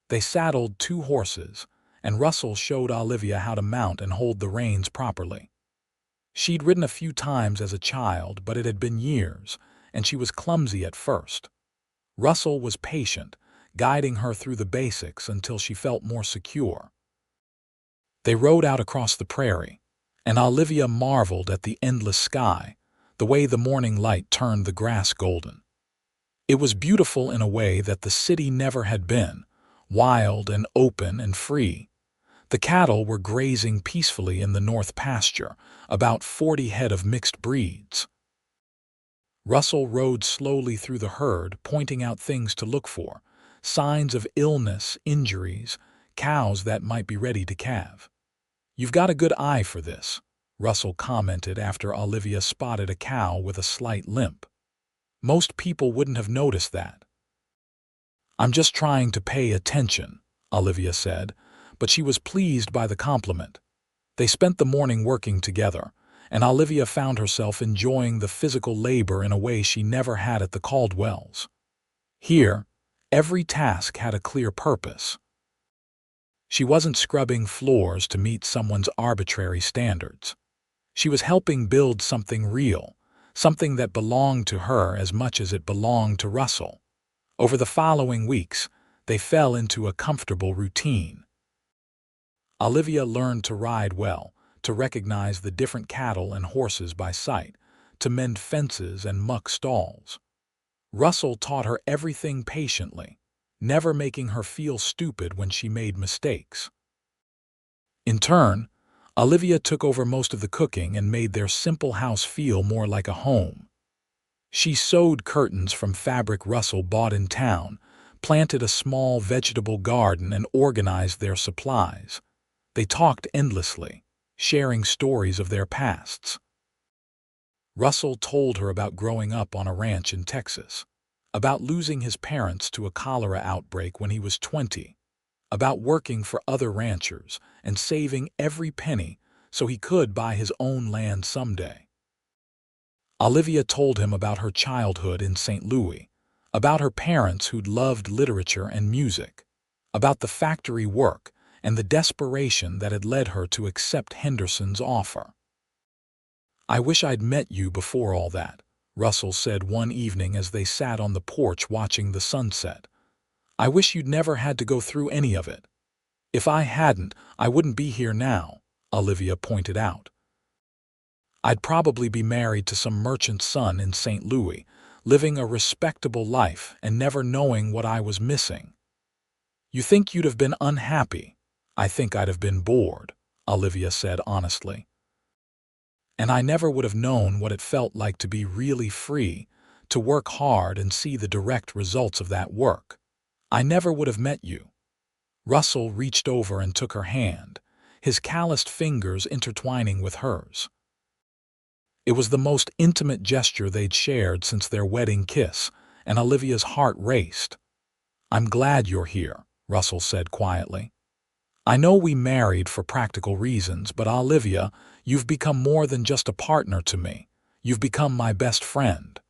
They saddled 2 horses, and Russell showed Olivia how to mount and hold the reins properly. She'd ridden a few times as a child, but it had been years, and she was clumsy at first. Russell was patient, guiding her through the basics until she felt more secure. They rode out across the prairie, and Olivia marveled at the endless sky, the way the morning light turned the grass golden. It was beautiful in a way that the city never had been, wild and open and free. The cattle were grazing peacefully in the north pasture, about 40 head of mixed breeds. Russell rode slowly through the herd, pointing out things to look for, signs of illness, injuries, cows that might be ready to calve. "You've got a good eye for this," Russell commented after Olivia spotted a cow with a slight limp. "Most people wouldn't have noticed that." "I'm just trying to pay attention," Olivia said, but she was pleased by the compliment. They spent the morning working together, and Olivia found herself enjoying the physical labor in a way she never had at the Caldwells. Here, every task had a clear purpose. She wasn't scrubbing floors to meet someone's arbitrary standards. She was helping build something real, something that belonged to her as much as it belonged to Russell. Over the following weeks, they fell into a comfortable routine. Olivia learned to ride well, to recognize the different cattle and horses by sight, to mend fences and muck stalls. Russell taught her everything patiently, never making her feel stupid when she made mistakes. In turn, Olivia took over most of the cooking and made their simple house feel more like a home. She sewed curtains from fabric Russell bought in town, planted a small vegetable garden, and organized their supplies. They talked endlessly, sharing stories of their pasts. Russell told her about growing up on a ranch in Texas, about losing his parents to a cholera outbreak when he was 20, about working for other ranchers and saving every penny so he could buy his own land someday. Olivia told him about her childhood in St. Louis, about her parents who'd loved literature and music, about the factory work and the desperation that had led her to accept Henderson's offer. I wish I'd met you before all that, Russell said one evening as they sat on the porch watching the sunset. I wish you'd never had to go through any of it. If I hadn't, I wouldn't be here now, Olivia pointed out. I'd probably be married to some merchant's son in St. Louis, living a respectable life and never knowing what I was missing. You think you'd have been unhappy? I think I'd have been bored, Olivia said honestly. And I never would have known what it felt like to be really free, to work hard and see the direct results of that work. I never would have met you. Russell reached over and took her hand, his calloused fingers intertwining with hers. It was the most intimate gesture they'd shared since their wedding kiss, and Olivia's heart raced. I'm glad you're here, Russell said quietly. I know we married for practical reasons, but Olivia, you've become more than just a partner to me. You've become my best friend.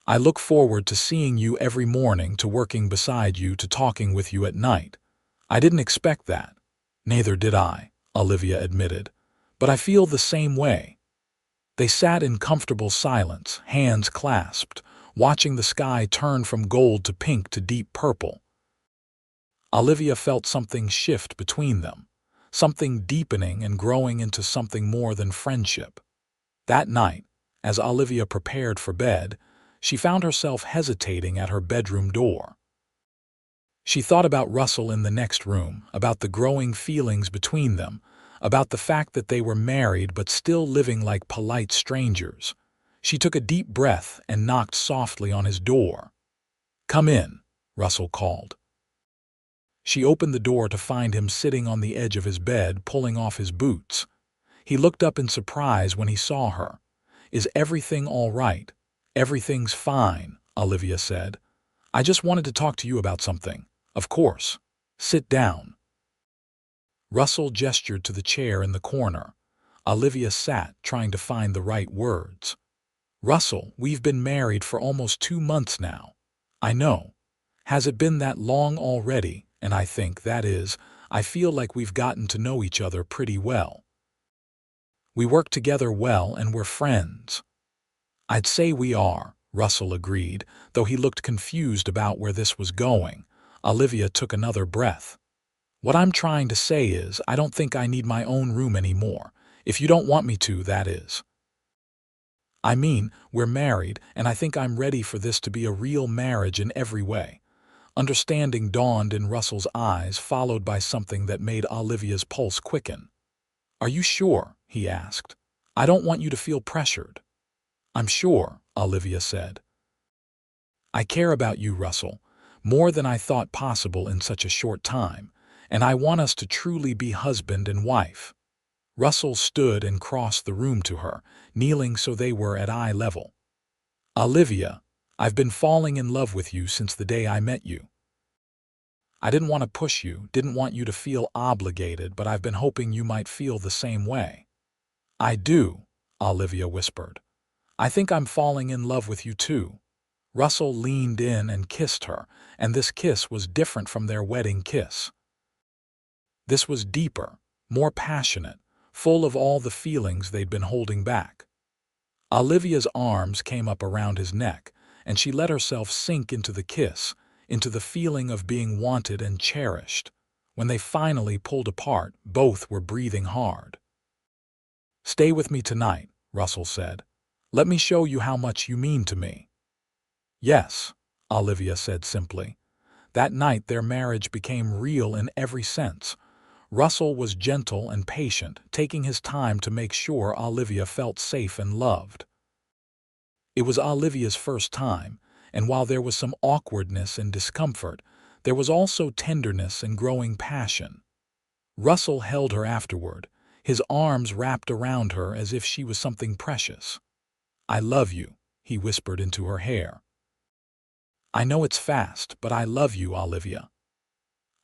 I look forward to seeing you every morning, to working beside you, to talking with you at night. I didn't expect that. Neither did I, Olivia admitted. But I feel the same way. They sat in comfortable silence, hands clasped, watching the sky turn from gold to pink to deep purple. Olivia felt something shift between them, something deepening and growing into something more than friendship. That night, as Olivia prepared for bed, she found herself hesitating at her bedroom door. She thought about Russell in the next room, about the growing feelings between them, about the fact that they were married but still living like polite strangers. She took a deep breath and knocked softly on his door. "Come in," Russell called. She opened the door to find him sitting on the edge of his bed, pulling off his boots. He looked up in surprise when he saw her. "Is everything all right?" "Everything's fine," Olivia said. "I just wanted to talk to you about something." "Of course. Sit down." Russell gestured to the chair in the corner. Olivia sat, trying to find the right words. "Russell, we've been married for almost 2 months now." "I know. Has it been that long already?" "And I think, that is, I feel like we've gotten to know each other pretty well. We work together well and we're friends." "I'd say we are," Russell agreed, though he looked confused about where this was going. Olivia took another breath. "What I'm trying to say is, I don't think I need my own room anymore. If you don't want me to, that is. I mean, we're married, and I think I'm ready for this to be a real marriage in every way." Understanding dawned in Russell's eyes, followed by something that made Olivia's pulse quicken. "Are you sure?" he asked. "I don't want you to feel pressured." "I'm sure," Olivia said. "I care about you, Russell, more than I thought possible in such a short time, and I want us to truly be husband and wife." Russell stood and crossed the room to her, kneeling so they were at eye level. "Olivia, I've been falling in love with you since the day I met you. I didn't want to push you, didn't want you to feel obligated, but I've been hoping you might feel the same way." "I do," Olivia whispered. "I think I'm falling in love with you too." Russell leaned in and kissed her, and this kiss was different from their wedding kiss. This was deeper, more passionate, full of all the feelings they'd been holding back. Olivia's arms came up around his neck, and she let herself sink into the kiss, into the feeling of being wanted and cherished. When they finally pulled apart, both were breathing hard. "Stay with me tonight," Russell said. "Let me show you how much you mean to me." "Yes," Olivia said simply. That night their marriage became real in every sense. Russell was gentle and patient, taking his time to make sure Olivia felt safe and loved. It was Olivia's first time, and while there was some awkwardness and discomfort, there was also tenderness and growing passion. Russell held her afterward, his arms wrapped around her as if she was something precious. "I love you," he whispered into her hair. "I know it's fast, but I love you, Olivia."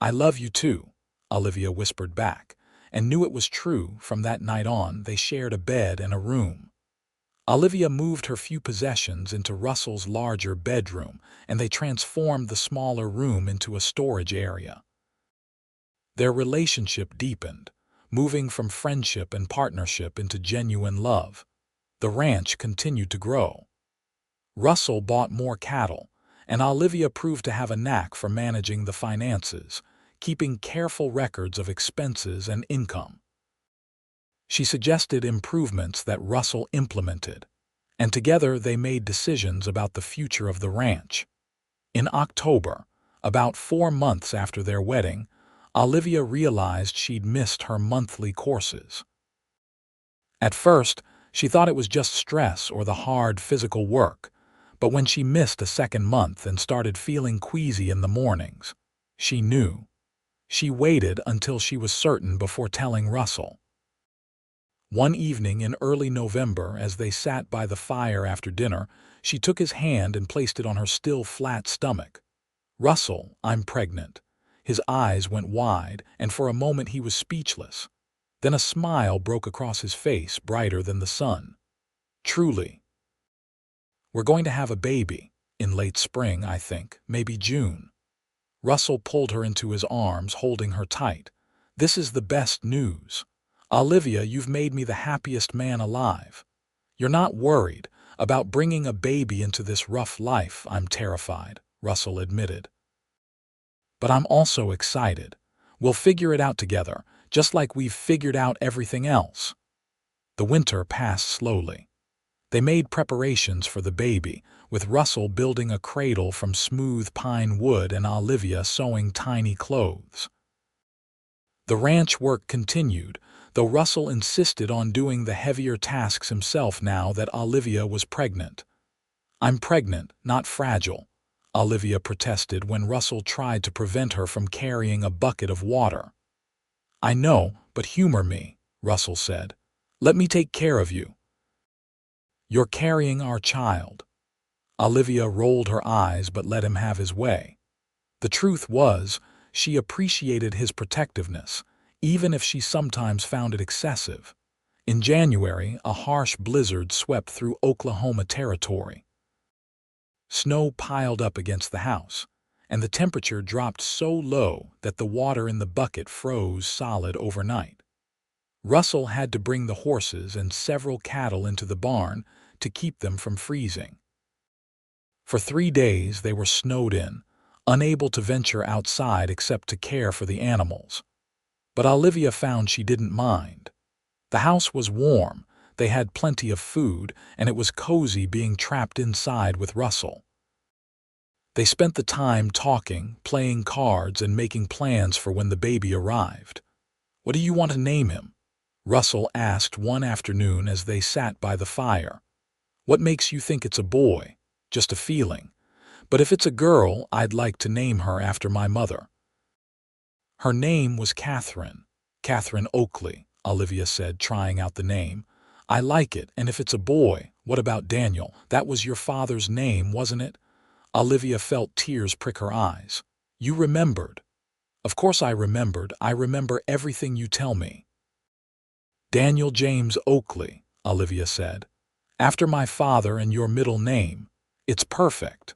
"I love you too," Olivia whispered back, and knew it was true. From that night on, they shared a bed and a room. Olivia moved her few possessions into Russell's larger bedroom, and they transformed the smaller room into a storage area. Their relationship deepened, moving from friendship and partnership into genuine love. The ranch continued to grow. Russell bought more cattle, and Olivia proved to have a knack for managing the finances, keeping careful records of expenses and income. She suggested improvements that Russell implemented, and together they made decisions about the future of the ranch. In October, about 4 months after their wedding, Olivia realized she'd missed her monthly courses. At first, she thought it was just stress or the hard physical work, but when she missed a second month and started feeling queasy in the mornings, she knew. She waited until she was certain before telling Russell. One evening in early November, as they sat by the fire after dinner, she took his hand and placed it on her still flat stomach. "Russell, I'm pregnant." His eyes went wide, and for a moment he was speechless. Then a smile broke across his face, brighter than the sun. "Truly. We're going to have a baby. In late spring, I think, maybe June." Russell pulled her into his arms, holding her tight. "This is the best news. Olivia, you've made me the happiest man alive. You're not worried about bringing a baby into this rough life." "I'm terrified," Russell admitted. "But I'm also excited. We'll figure it out together, just like we've figured out everything else." The winter passed slowly. They made preparations for the baby, with Russell building a cradle from smooth pine wood and Olivia sewing tiny clothes. The ranch work continued, though Russell insisted on doing the heavier tasks himself now that Olivia was pregnant. "I'm pregnant, not fragile," Olivia protested when Russell tried to prevent her from carrying a bucket of water. "I know, but humor me," Russell said. "Let me take care of you." "You're carrying our child." Olivia rolled her eyes but let him have his way. The truth was, she appreciated his protectiveness, even if she sometimes found it excessive. In January, a harsh blizzard swept through Oklahoma territory. Snow piled up against the house, and the temperature dropped so low that the water in the bucket froze solid overnight. Russell had to bring the horses and several cattle into the barn to keep them from freezing. For 3 days they were snowed in, unable to venture outside except to care for the animals. But Olivia found she didn't mind. The house was warm, they had plenty of food, and it was cozy being trapped inside with Russell. They spent the time talking, playing cards, and making plans for when the baby arrived. "What do you want to name him?" Russell asked one afternoon as they sat by the fire. "What makes you think it's a boy?" "Just a feeling. But if it's a girl, I'd like to name her after my mother." "Her name was Catherine. Catherine Oakley," Olivia said, trying out the name. "I like it, and if it's a boy, what about Daniel? That was your father's name, wasn't it?" Olivia felt tears prick her eyes. "You remembered." "Of course I remembered. I remember everything you tell me." "Daniel James Oakley," Olivia said. "After my father and your middle name. It's perfect."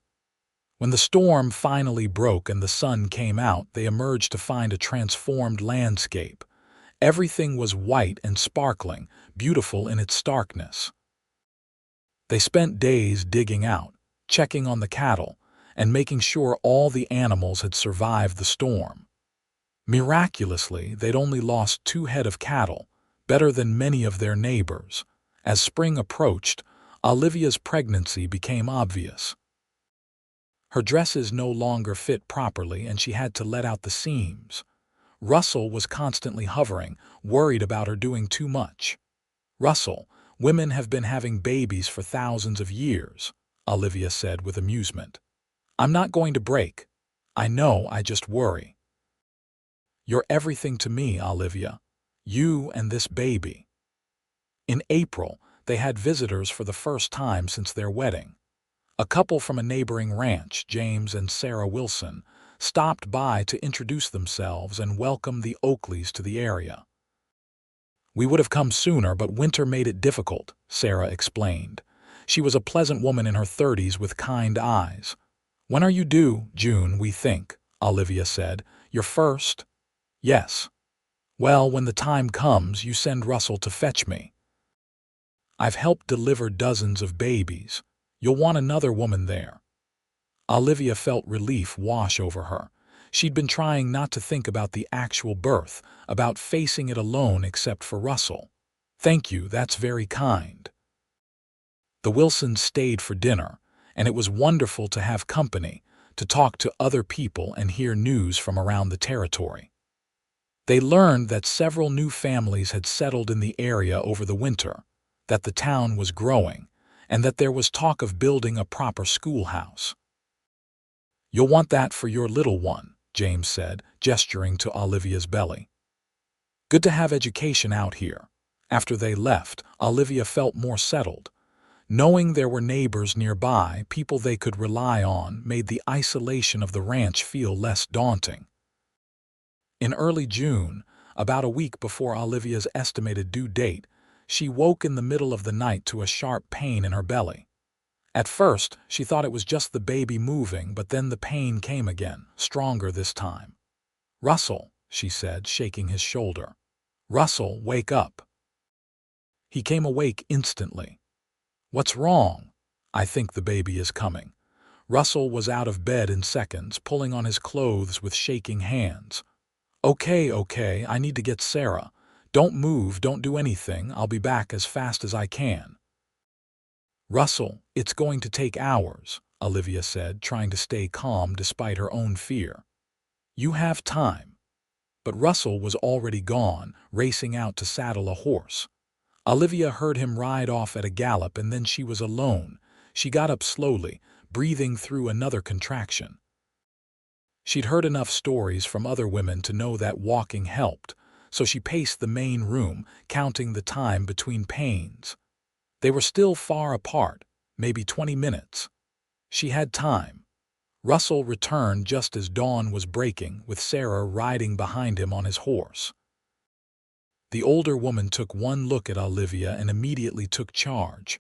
When the storm finally broke and the sun came out, they emerged to find a transformed landscape. Everything was white and sparkling, beautiful in its starkness. They spent days digging out, checking on the cattle, and making sure all the animals had survived the storm. Miraculously, they'd only lost 2 head of cattle, better than many of their neighbors. As spring approached, Olivia's pregnancy became obvious. Her dresses no longer fit properly and she had to let out the seams. Russell was constantly hovering, worried about her doing too much. "Russell, women have been having babies for thousands of years," Olivia said with amusement. "I'm not going to break. I know, I just worry." "You're everything to me, Olivia. You and this baby." In April, they had visitors for the first time since their wedding. A couple from a neighboring ranch, James and Sarah Wilson, stopped by to introduce themselves and welcome the Oakleys to the area. "We would have come sooner, but winter made it difficult," Sarah explained. She was a pleasant woman in her 30s with kind eyes. "When are you due?" "June, we think," Olivia said. "Your first?" "Yes." Well, when the time comes, you send Russell to fetch me. I've helped deliver dozens of babies. You'll want another woman there. Olivia felt relief wash over her. She'd been trying not to think about the actual birth, about facing it alone except for Russell. Thank you, that's very kind. The Wilsons stayed for dinner, and it was wonderful to have company, to talk to other people and hear news from around the territory. They learned that several new families had settled in the area over the winter, that the town was growing, and that there was talk of building a proper schoolhouse. You'll want that for your little one, James said, gesturing to Olivia's belly. Good to have education out here. After they left, Olivia felt more settled. Knowing there were neighbors nearby, people they could rely on, made the isolation of the ranch feel less daunting. In early June, about a week before Olivia's estimated due date, she woke in the middle of the night to a sharp pain in her belly. At first, she thought it was just the baby moving, but then the pain came again, stronger this time. "Russell," she said, shaking his shoulder. "Russell, wake up." He came awake instantly. "What's wrong?" "I think the baby is coming." Russell was out of bed in seconds, pulling on his clothes with shaking hands. Okay, I need to get Sarah. Don't move, don't do anything, I'll be back as fast as I can." "Russell, it's going to take hours," Olivia said, trying to stay calm despite her own fear. "You have time." But Russell was already gone, racing out to saddle a horse. Olivia heard him ride off at a gallop, and then she was alone. She got up slowly, breathing through another contraction. She'd heard enough stories from other women to know that walking helped, so she paced the main room, counting the time between pains. They were still far apart, maybe 20 minutes. She had time. Russell returned just as dawn was breaking, with Sarah riding behind him on his horse. The older woman took one look at Olivia and immediately took charge.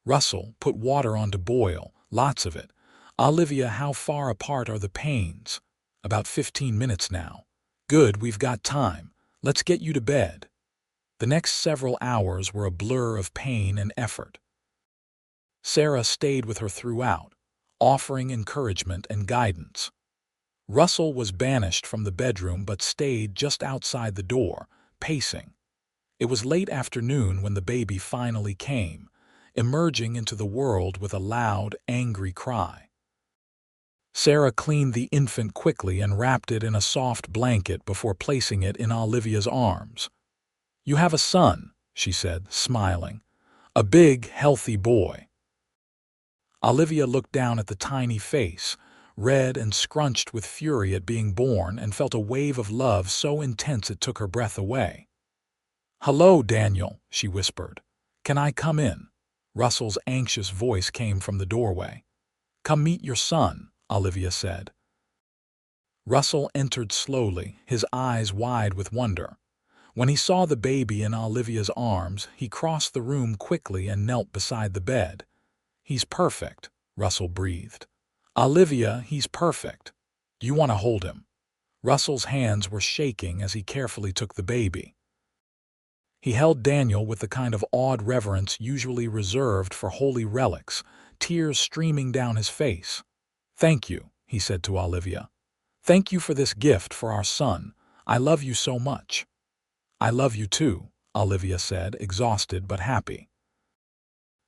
"Russell, put water on to boil, lots of it." "Olivia, how far apart are the pains?" "About 15 minutes now." "Good, we've got time. Let's get you to bed." The next several hours were a blur of pain and effort. Sarah stayed with her throughout, offering encouragement and guidance. Russell was banished from the bedroom but stayed just outside the door, pacing. It was late afternoon when the baby finally came, emerging into the world with a loud, angry cry. Sarah cleaned the infant quickly and wrapped it in a soft blanket before placing it in Olivia's arms. "You have a son," she said, smiling. "A big, healthy boy." Olivia looked down at the tiny face, red and scrunched with fury at being born, and felt a wave of love so intense it took her breath away. "Hello, Daniel," she whispered. "Can I come in?" Russell's anxious voice came from the doorway. "Come meet your son," Olivia said. Russell entered slowly, his eyes wide with wonder. When he saw the baby in Olivia's arms, he crossed the room quickly and knelt beside the bed. "He's perfect," Russell breathed. "Olivia, he's perfect. Do you want to hold him?" Russell's hands were shaking as he carefully took the baby. He held Daniel with the kind of awed reverence usually reserved for holy relics, tears streaming down his face. "Thank you," he said to Olivia. "Thank you for this gift for our son. I love you so much." "I love you too," Olivia said, exhausted but happy.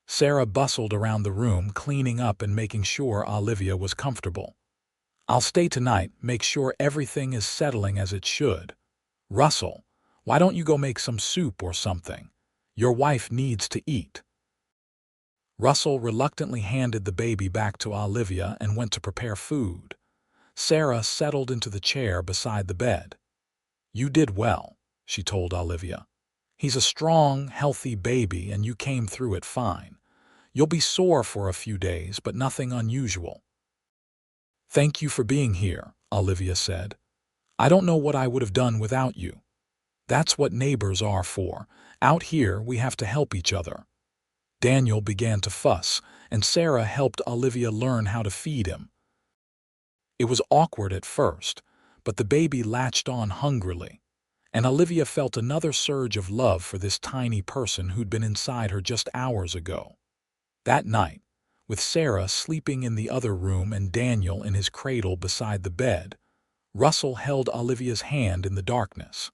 Sarah bustled around the room, cleaning up and making sure Olivia was comfortable. "I'll stay tonight, make sure everything is settling as it should. Russell, why don't you go make some soup or something? Your wife needs to eat." Russell reluctantly handed the baby back to Olivia and went to prepare food. Sarah settled into the chair beside the bed. "You did well," she told Olivia. "He's a strong, healthy baby and you came through it fine. You'll be sore for a few days, but nothing unusual." "Thank you for being here," Olivia said. "I don't know what I would have done without you." "That's what neighbors are for. Out here, we have to help each other." Daniel began to fuss, and Sarah helped Olivia learn how to feed him. It was awkward at first, but the baby latched on hungrily. and Olivia felt another surge of love for this tiny person who'd been inside her just hours ago. That night, with Sarah sleeping in the other room and Daniel in his cradle beside the bed, Russell held Olivia's hand in the darkness.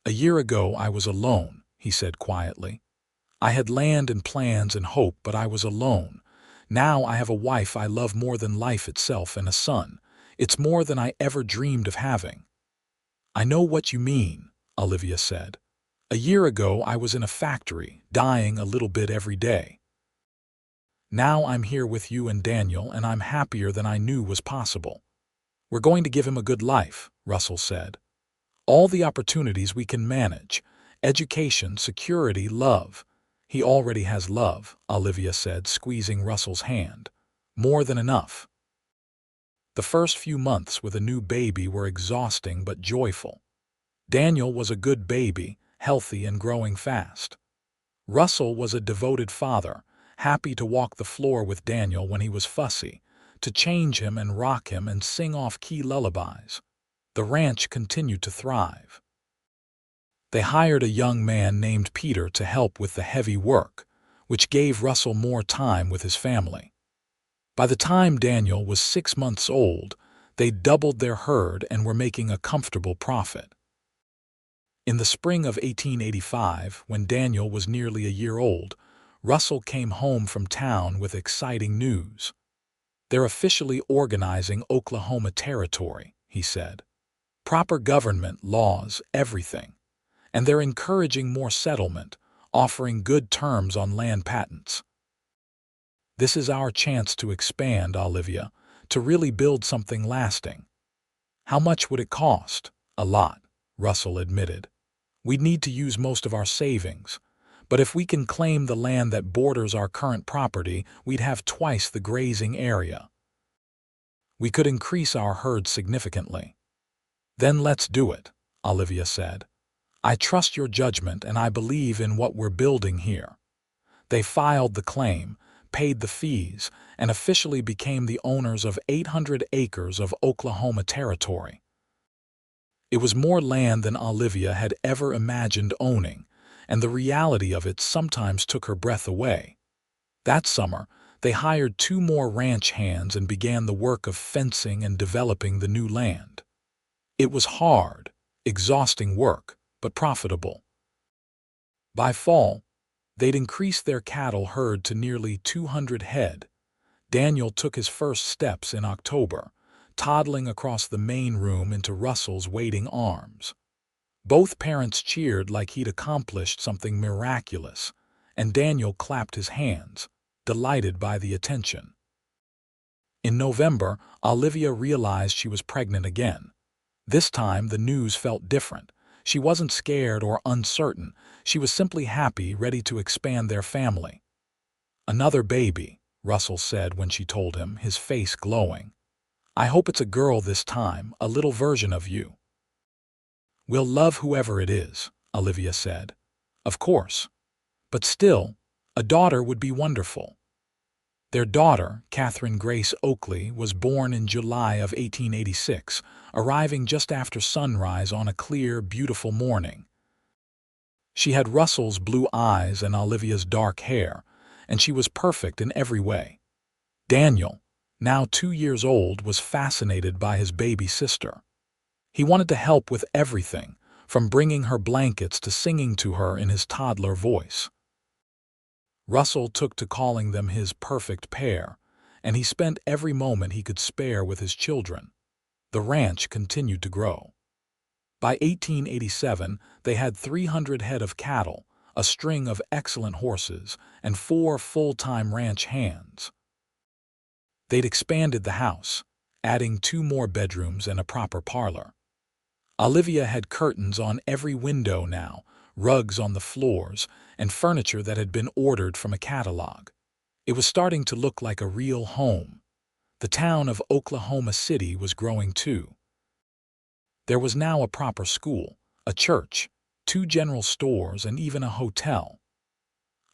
"A year ago I was alone," he said quietly. "I had land and plans and hope, but I was alone. Now I have a wife I love more than life itself and a son. It's more than I ever dreamed of having." "I know what you mean," Olivia said. "A year ago I was in a factory, dying a little bit every day. Now I'm here with you and Daniel, and I'm happier than I knew was possible." "We're going to give him a good life," Russell said. "All the opportunities we can manage. Education, security, love." "He already has love," Olivia said, squeezing Russell's hand. "More than enough." The first few months with a new baby were exhausting but joyful. Daniel was a good baby, healthy and growing fast. Russell was a devoted father, happy to walk the floor with Daniel when he was fussy, to change him and rock him and sing off key lullabies. The ranch continued to thrive. They hired a young man named Peter to help with the heavy work, which gave Russell more time with his family. By the time Daniel was 6 months old, they doubled their herd and were making a comfortable profit. In the spring of 1885, when Daniel was nearly a year old, Russell came home from town with exciting news. "They're officially organizing Oklahoma Territory," he said. "Proper government, laws, everything. And they're encouraging more settlement, offering good terms on land patents." "This is our chance to expand, Olivia, to really build something lasting." "How much would it cost?" "A lot," Russell admitted. "We'd need to use most of our savings. But if we can claim the land that borders our current property, we'd have twice the grazing area. We could increase our herd significantly." "Then let's do it," Olivia said. "I trust your judgment and I believe in what we're building here." They filed the claim, paid the fees, and officially became the owners of 800 acres of Oklahoma Territory. It was more land than Olivia had ever imagined owning, and the reality of it sometimes took her breath away. That summer, they hired 2 more ranch hands and began the work of fencing and developing the new land. It was hard, exhausting work, but profitable. By fall, they'd increased their cattle herd to nearly 200 head. Daniel took his first steps in October, toddling across the main room into Russell's waiting arms. Both parents cheered like he'd accomplished something miraculous, and Daniel clapped his hands, delighted by the attention. In November, Olivia realized she was pregnant again. This time the news felt different. She wasn't scared or uncertain. She was simply happy, ready to expand their family. "Another baby," Russell said when she told him, his face glowing. "I hope it's a girl this time, a little version of you." "We'll love whoever it is," Olivia said. "Of course. But still, a daughter would be wonderful." Their daughter, Catherine Grace Oakley, was born in July of 1886, arriving just after sunrise on a clear, beautiful morning. She had Russell's blue eyes and Olivia's dark hair, and she was perfect in every way. Daniel, now 2 years old, was fascinated by his baby sister. He wanted to help with everything, from bringing her blankets to singing to her in his toddler voice. Russell took to calling them his perfect pair, and he spent every moment he could spare with his children. The ranch continued to grow. By 1887, they had 300 head of cattle, a string of excellent horses, and 4 full-time ranch hands. They'd expanded the house, adding 2 more bedrooms and a proper parlor. Olivia had curtains on every window now, rugs on the floors, and furniture that had been ordered from a catalog. It was starting to look like a real home. The town of Oklahoma City was growing too. There was now a proper school, a church, 2 general stores, and even a hotel.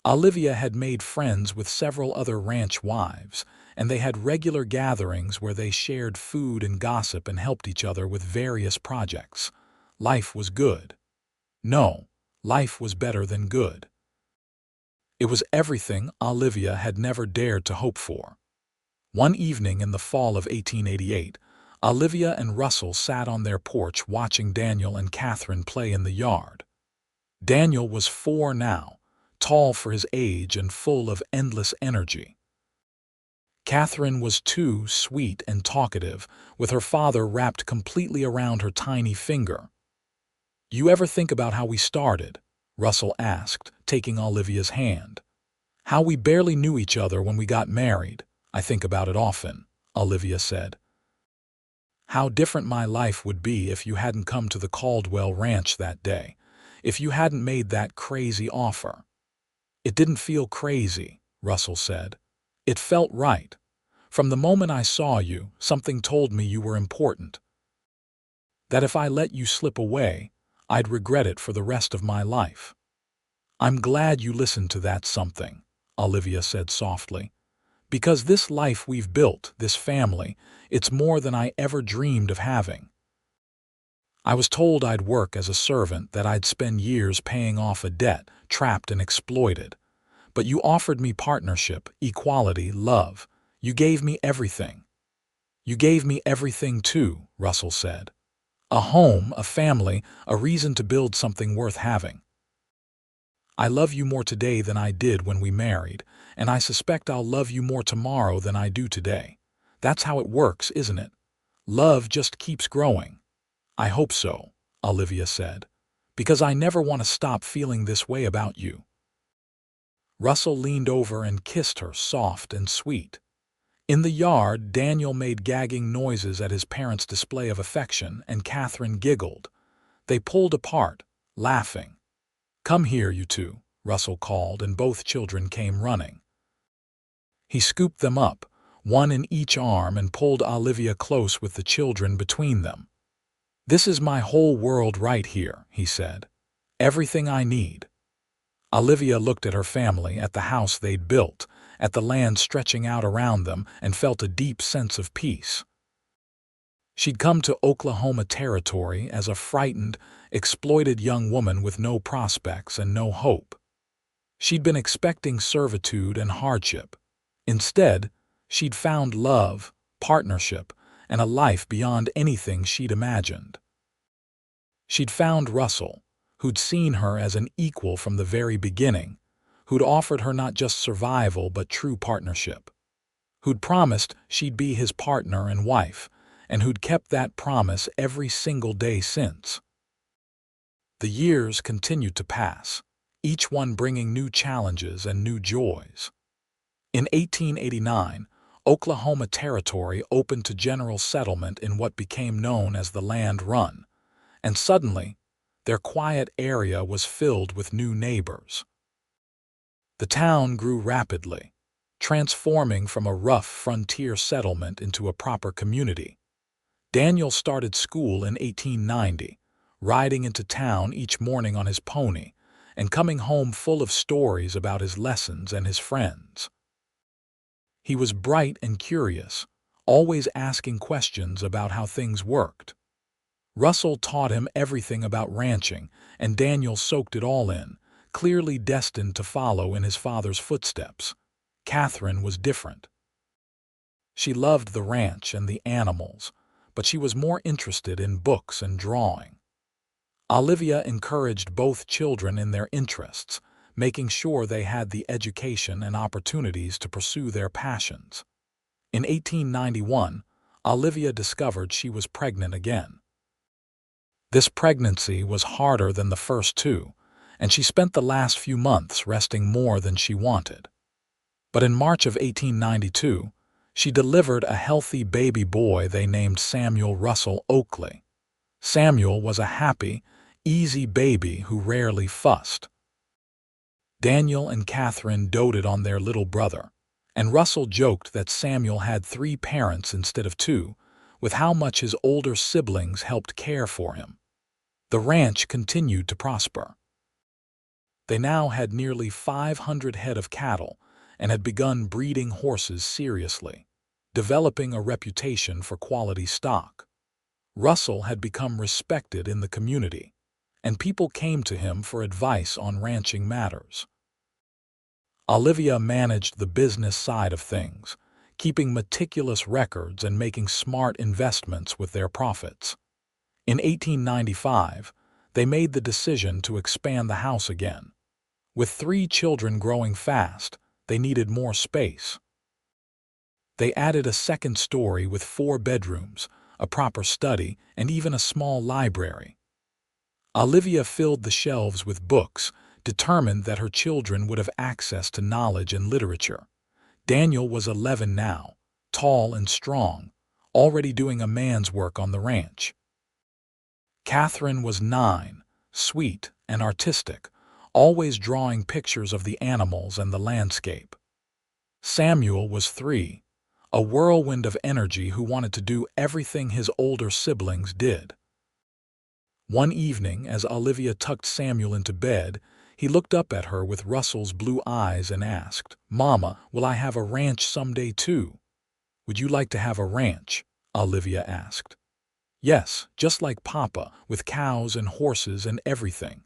Olivia had made friends with several other ranch wives, and they had regular gatherings where they shared food and gossip and helped each other with various projects. life was good. No, life was better than good. It was everything Olivia had never dared to hope for. One evening in the fall of 1888, Olivia and Russell sat on their porch watching Daniel and Catherine play in the yard. Daniel was 4 now, tall for his age and full of endless energy. Catherine was 2, sweet and talkative, with her father wrapped completely around her tiny finger. "You ever think about how we started?" Russell asked, taking Olivia's hand. "How we barely knew each other when we got married. I think about it often," Olivia said. "How different my life would be if you hadn't come to the Caldwell Ranch that day, if you hadn't made that crazy offer." "It didn't feel crazy," Russell said. "It felt right. From the moment I saw you, something told me you were important. That if I let you slip away, I'd regret it for the rest of my life." "I'm glad you listened to that something," Olivia said softly. "Because this life we've built, this family, it's more than I ever dreamed of having. I was told I'd work as a servant, that I'd spend years paying off a debt, trapped and exploited. But you offered me partnership, equality, love. You gave me everything." "You gave me everything too," Russell said. "A home, a family, a reason to build something worth having. I love you more today than I did when we married, and I suspect I'll love you more tomorrow than I do today. That's how it works, isn't it? Love just keeps growing." "I hope so," Olivia said, "because I never want to stop feeling this way about you." Russell leaned over and kissed her, soft and sweet. In the yard, Daniel made gagging noises at his parents' display of affection, and Catherine giggled. They pulled apart, laughing. "Come here, you two," Russell called, and both children came running. He scooped them up, one in each arm, and pulled Olivia close with the children between them. "This is my whole world right here," he said. "Everything I need." Olivia looked at her family, at the house they'd built, at the land stretching out around them, and felt a deep sense of peace. She'd come to Oklahoma Territory as a frightened, exploited young woman with no prospects and no hope. She'd been expecting servitude and hardship. Instead, she'd found love, partnership, and a life beyond anything she'd imagined. She'd found Russell, who'd seen her as an equal from the very beginning, who'd offered her not just survival but true partnership, who'd promised she'd be his partner and wife, and who'd kept that promise every single day since. The years continued to pass, each one bringing new challenges and new joys. In 1889, Oklahoma Territory opened to general settlement in what became known as the Land Run, and suddenly, their quiet area was filled with new neighbors. The town grew rapidly, transforming from a rough frontier settlement into a proper community. Daniel started school in 1890, riding into town each morning on his pony, and coming home full of stories about his lessons and his friends. He was bright and curious, always asking questions about how things worked. Russell taught him everything about ranching, and Daniel soaked it all in, clearly destined to follow in his father's footsteps. Catherine was different. She loved the ranch and the animals, but she was more interested in books and drawing. Olivia encouraged both children in their interests, making sure they had the education and opportunities to pursue their passions. In 1891, Olivia discovered she was pregnant again. This pregnancy was harder than the first two, and she spent the last few months resting more than she wanted. But in March of 1892, she delivered a healthy baby boy they named Samuel Russell Oakley. Samuel was a happy, easy baby who rarely fussed. Daniel and Catherine doted on their little brother, and Russell joked that Samuel had 3 parents instead of 2, with how much his older siblings helped care for him. The ranch continued to prosper. They now had nearly 500 head of cattle and had begun breeding horses seriously, developing a reputation for quality stock. Russell had become respected in the community, and people came to him for advice on ranching matters. Olivia managed the business side of things, keeping meticulous records and making smart investments with their profits. In 1895, they made the decision to expand the house again. With 3 children growing fast, they needed more space. They added a second story with 4 bedrooms, a proper study, and even a small library. Olivia filled the shelves with books, determined that her children would have access to knowledge and literature. Daniel was 11 now, tall and strong, already doing a man's work on the ranch. Catherine was 9, sweet and artistic, always drawing pictures of the animals and the landscape. Samuel was 3, a whirlwind of energy who wanted to do everything his older siblings did. One evening, as Olivia tucked Samuel into bed, he looked up at her with Russell's blue eyes and asked, "Mama, will I have a ranch someday too?" "Would you like to have a ranch?" Olivia asked. "Yes, just like Papa, with cows and horses and everything."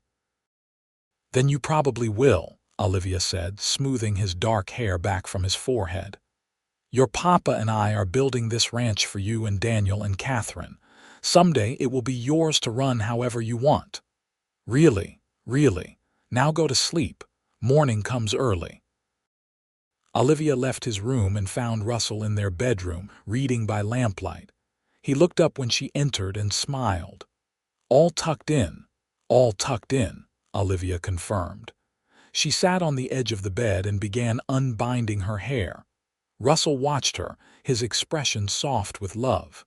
"Then you probably will," Olivia said, smoothing his dark hair back from his forehead. "Your Papa and I are building this ranch for you and Daniel and Catherine. Someday it will be yours to run however you want." "Really, really. Now go to sleep. Morning comes early." Olivia left his room and found Russell in their bedroom, reading by lamplight. He looked up when she entered and smiled. All tucked in, Olivia confirmed. She sat on the edge of the bed and began unbinding her hair. Russell watched her, his expression soft with love.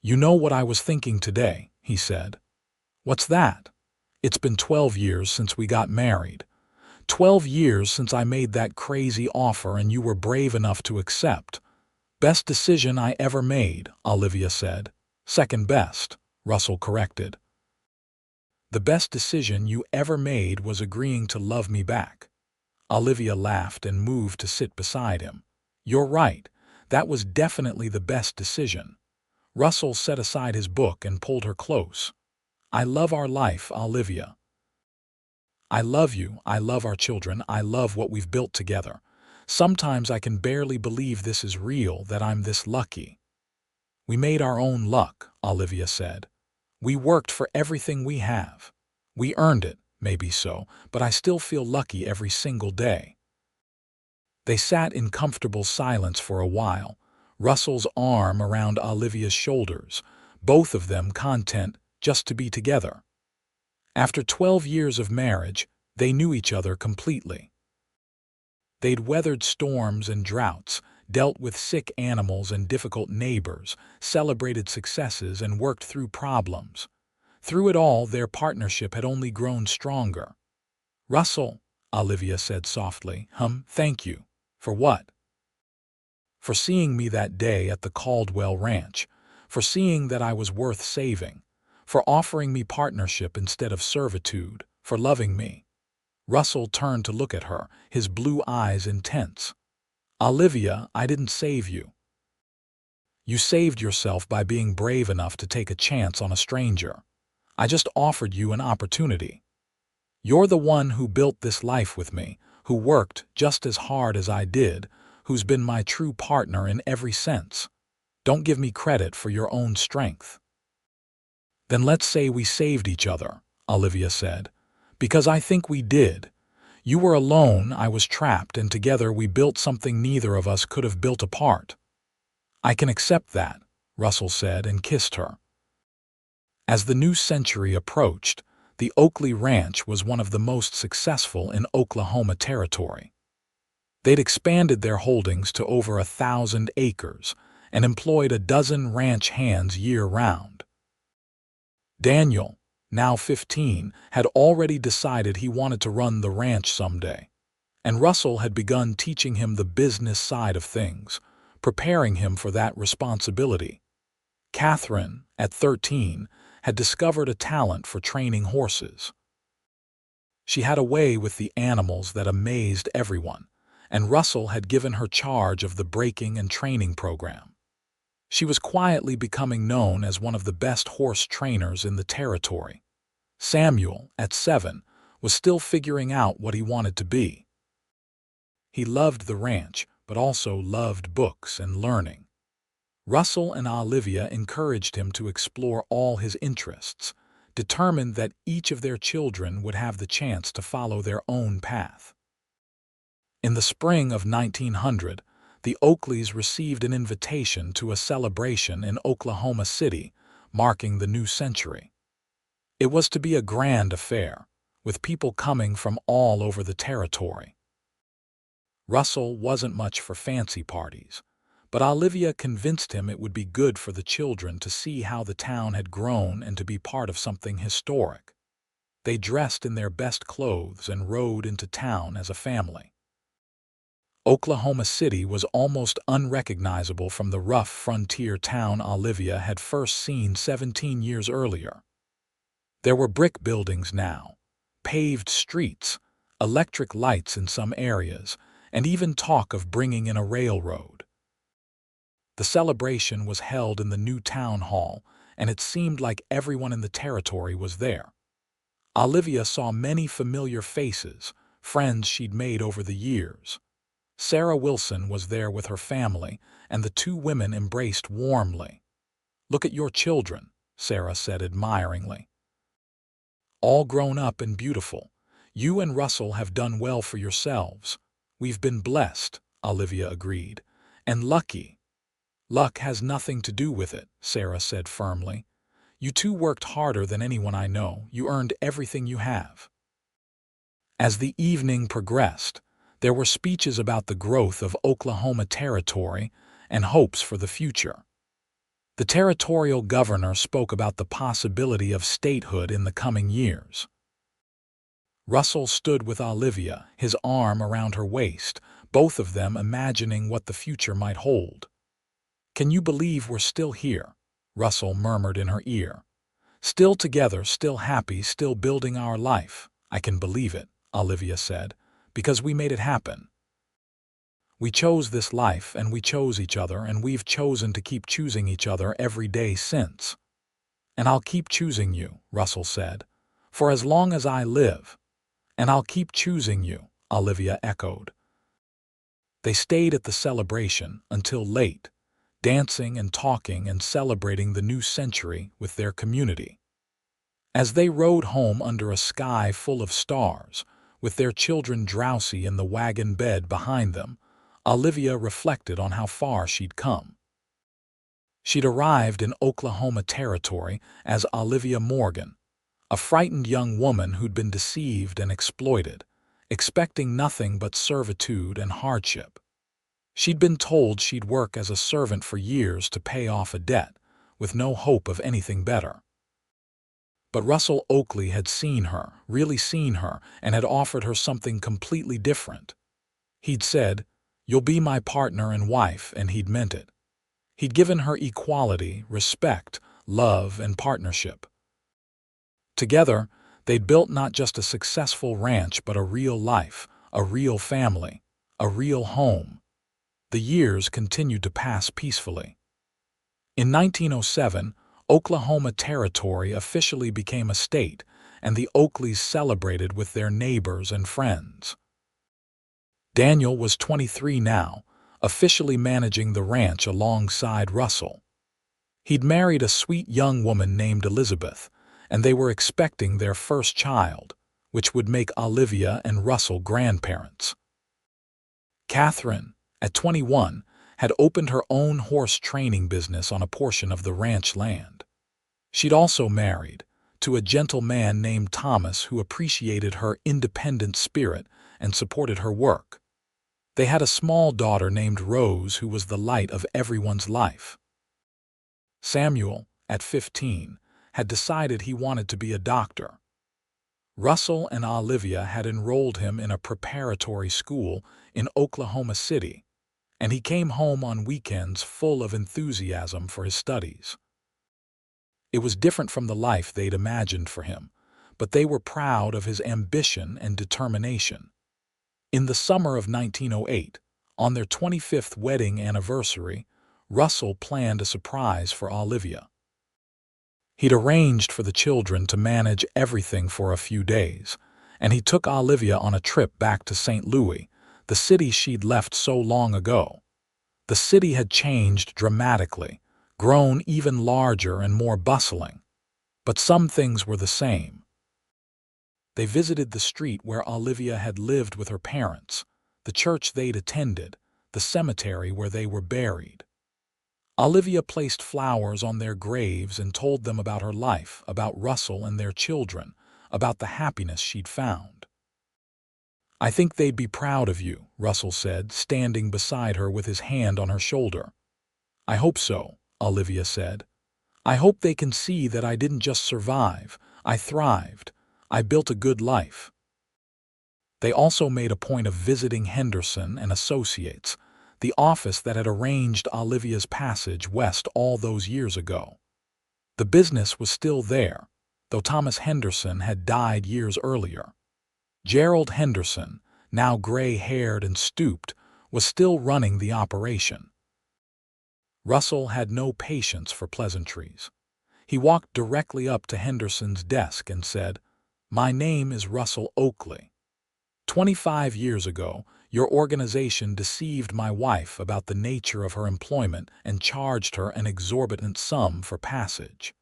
"You know what I was thinking today," he said. "What's that?" "It's been 12 years since we got married. 12 years since I made that crazy offer and you were brave enough to accept." "Best decision I ever made," Olivia said. "Second best," Russell corrected. "The best decision you ever made was agreeing to love me back." Olivia laughed and moved to sit beside him. "You're right. That was definitely the best decision." Russell set aside his book and pulled her close. "I love our life, Olivia. I love you, I love our children, I love what we've built together. Sometimes I can barely believe this is real, that I'm this lucky." "We made our own luck," Olivia said. "We worked for everything we have. We earned it, maybe so, but I still feel lucky every single day." They sat in comfortable silence for a while, Russell's arm around Olivia's shoulders, both of them content just to be together. After 12 years of marriage, they knew each other completely. They'd weathered storms and droughts, dealt with sick animals and difficult neighbors, celebrated successes and worked through problems. Through it all, their partnership had only grown stronger. "Russell," Olivia said softly, "Thank you." "For what?" "For seeing me that day at the Caldwell Ranch, for seeing that I was worth saving, for offering me partnership instead of servitude, for loving me." Russell turned to look at her, his blue eyes intense. "Olivia, I didn't save you. You saved yourself by being brave enough to take a chance on a stranger. I just offered you an opportunity. You're the one who built this life with me, who worked just as hard as I did, who's been my true partner in every sense. Don't give me credit for your own strength." "Then let's say we saved each other," Olivia said. "Because I think we did. You were alone, I was trapped, and together we built something neither of us could have built apart." "I can accept that," Russell said and kissed her. As the new century approached, the Oakley Ranch was one of the most successful in Oklahoma Territory. They'd expanded their holdings to over 1,000 acres and employed a dozen ranch hands year-round. Daniel, now 15, had already decided he wanted to run the ranch someday, and Russell had begun teaching him the business side of things, preparing him for that responsibility. Catherine, at 13, had discovered a talent for training horses. She had a way with the animals that amazed everyone, and Russell had given her charge of the breaking and training program. She was quietly becoming known as one of the best horse trainers in the territory. Samuel, at 7, was still figuring out what he wanted to be. He loved the ranch, but also loved books and learning. Russell and Olivia encouraged him to explore all his interests, determined that each of their children would have the chance to follow their own path. In the spring of 1900, the Oakleys received an invitation to a celebration in Oklahoma City, marking the new century. It was to be a grand affair, with people coming from all over the territory. Russell wasn't much for fancy parties, but Olivia convinced him it would be good for the children to see how the town had grown and to be part of something historic. They dressed in their best clothes and rode into town as a family. Oklahoma City was almost unrecognizable from the rough frontier town Olivia had first seen 17 years earlier. There were brick buildings now, paved streets, electric lights in some areas, and even talk of bringing in a railroad. The celebration was held in the new town hall, and it seemed like everyone in the territory was there. Olivia saw many familiar faces, friends she'd made over the years. Sarah Wilson was there with her family, and the two women embraced warmly. "Look at your children," Sarah said admiringly. "All grown up and beautiful. You and Russell have done well for yourselves." "We've been blessed," Olivia agreed. "And lucky." "Luck has nothing to do with it," Sarah said firmly. "You two worked harder than anyone I know. You earned everything you have." As the evening progressed, there were speeches about the growth of Oklahoma Territory and hopes for the future. The territorial governor spoke about the possibility of statehood in the coming years. Russell stood with Olivia, his arm around her waist, both of them imagining what the future might hold. "Can you believe we're still here?" Russell murmured in her ear. "Still together, still happy, still building our life." "I can believe it," Olivia said, "because we made it happen. We chose this life, and we chose each other, and we've chosen to keep choosing each other every day since." "And I'll keep choosing you," Russell said, "for as long as I live." "And I'll keep choosing you," Olivia echoed. They stayed at the celebration until late, dancing and talking and celebrating the new century with their community. As they rode home under a sky full of stars, with their children drowsy in the wagon bed behind them, Olivia reflected on how far she'd come. She'd arrived in Oklahoma Territory as Olivia Morgan, a frightened young woman who'd been deceived and exploited, expecting nothing but servitude and hardship. She'd been told she'd work as a servant for years to pay off a debt, with no hope of anything better. But Russell Oakley had seen her, really seen her, and had offered her something completely different. He'd said, "You'll be my partner and wife," and he'd meant it. He'd given her equality, respect, love, and partnership. Together, they'd built not just a successful ranch but a real life, a real family, a real home. The years continued to pass peacefully. In 1907, Oklahoma Territory officially became a state, and the Oakleys celebrated with their neighbors and friends. Daniel was 23 now, officially managing the ranch alongside Russell. He'd married a sweet young woman named Elizabeth, and they were expecting their first child, which would make Olivia and Russell grandparents. Catherine, at 21, had opened her own horse training business on a portion of the ranch land. She'd also married, to a gentle man named Thomas who appreciated her independent spirit and supported her work. They had a small daughter named Rose who was the light of everyone's life. Samuel, at 15, had decided he wanted to be a doctor. Russell and Olivia had enrolled him in a preparatory school in Oklahoma City, and he came home on weekends full of enthusiasm for his studies. It was different from the life they'd imagined for him, but they were proud of his ambition and determination. In the summer of 1908, on their 25th wedding anniversary, Russell planned a surprise for Olivia. He'd arranged for the children to manage everything for a few days, and he took Olivia on a trip back to St. Louis, the city she'd left so long ago. The city had changed dramatically, grown even larger and more bustling. But some things were the same. They visited the street where Olivia had lived with her parents, the church they'd attended, the cemetery where they were buried. Olivia placed flowers on their graves and told them about her life, about Russell and their children, about the happiness she'd found. "I think they'd be proud of you," Russell said, standing beside her with his hand on her shoulder. "I hope so," Olivia said. "I hope they can see that I didn't just survive, I thrived. I built a good life." They also made a point of visiting Henderson and Associates, the office that had arranged Olivia's passage west all those years ago. The business was still there, though Thomas Henderson had died years earlier. Gerald Henderson, now gray-haired and stooped, was still running the operation. Russell had no patience for pleasantries. He walked directly up to Henderson's desk and said, "My name is Russell Oakley. 25 years ago, your organization deceived my wife about the nature of her employment and charged her an exorbitant sum for passage.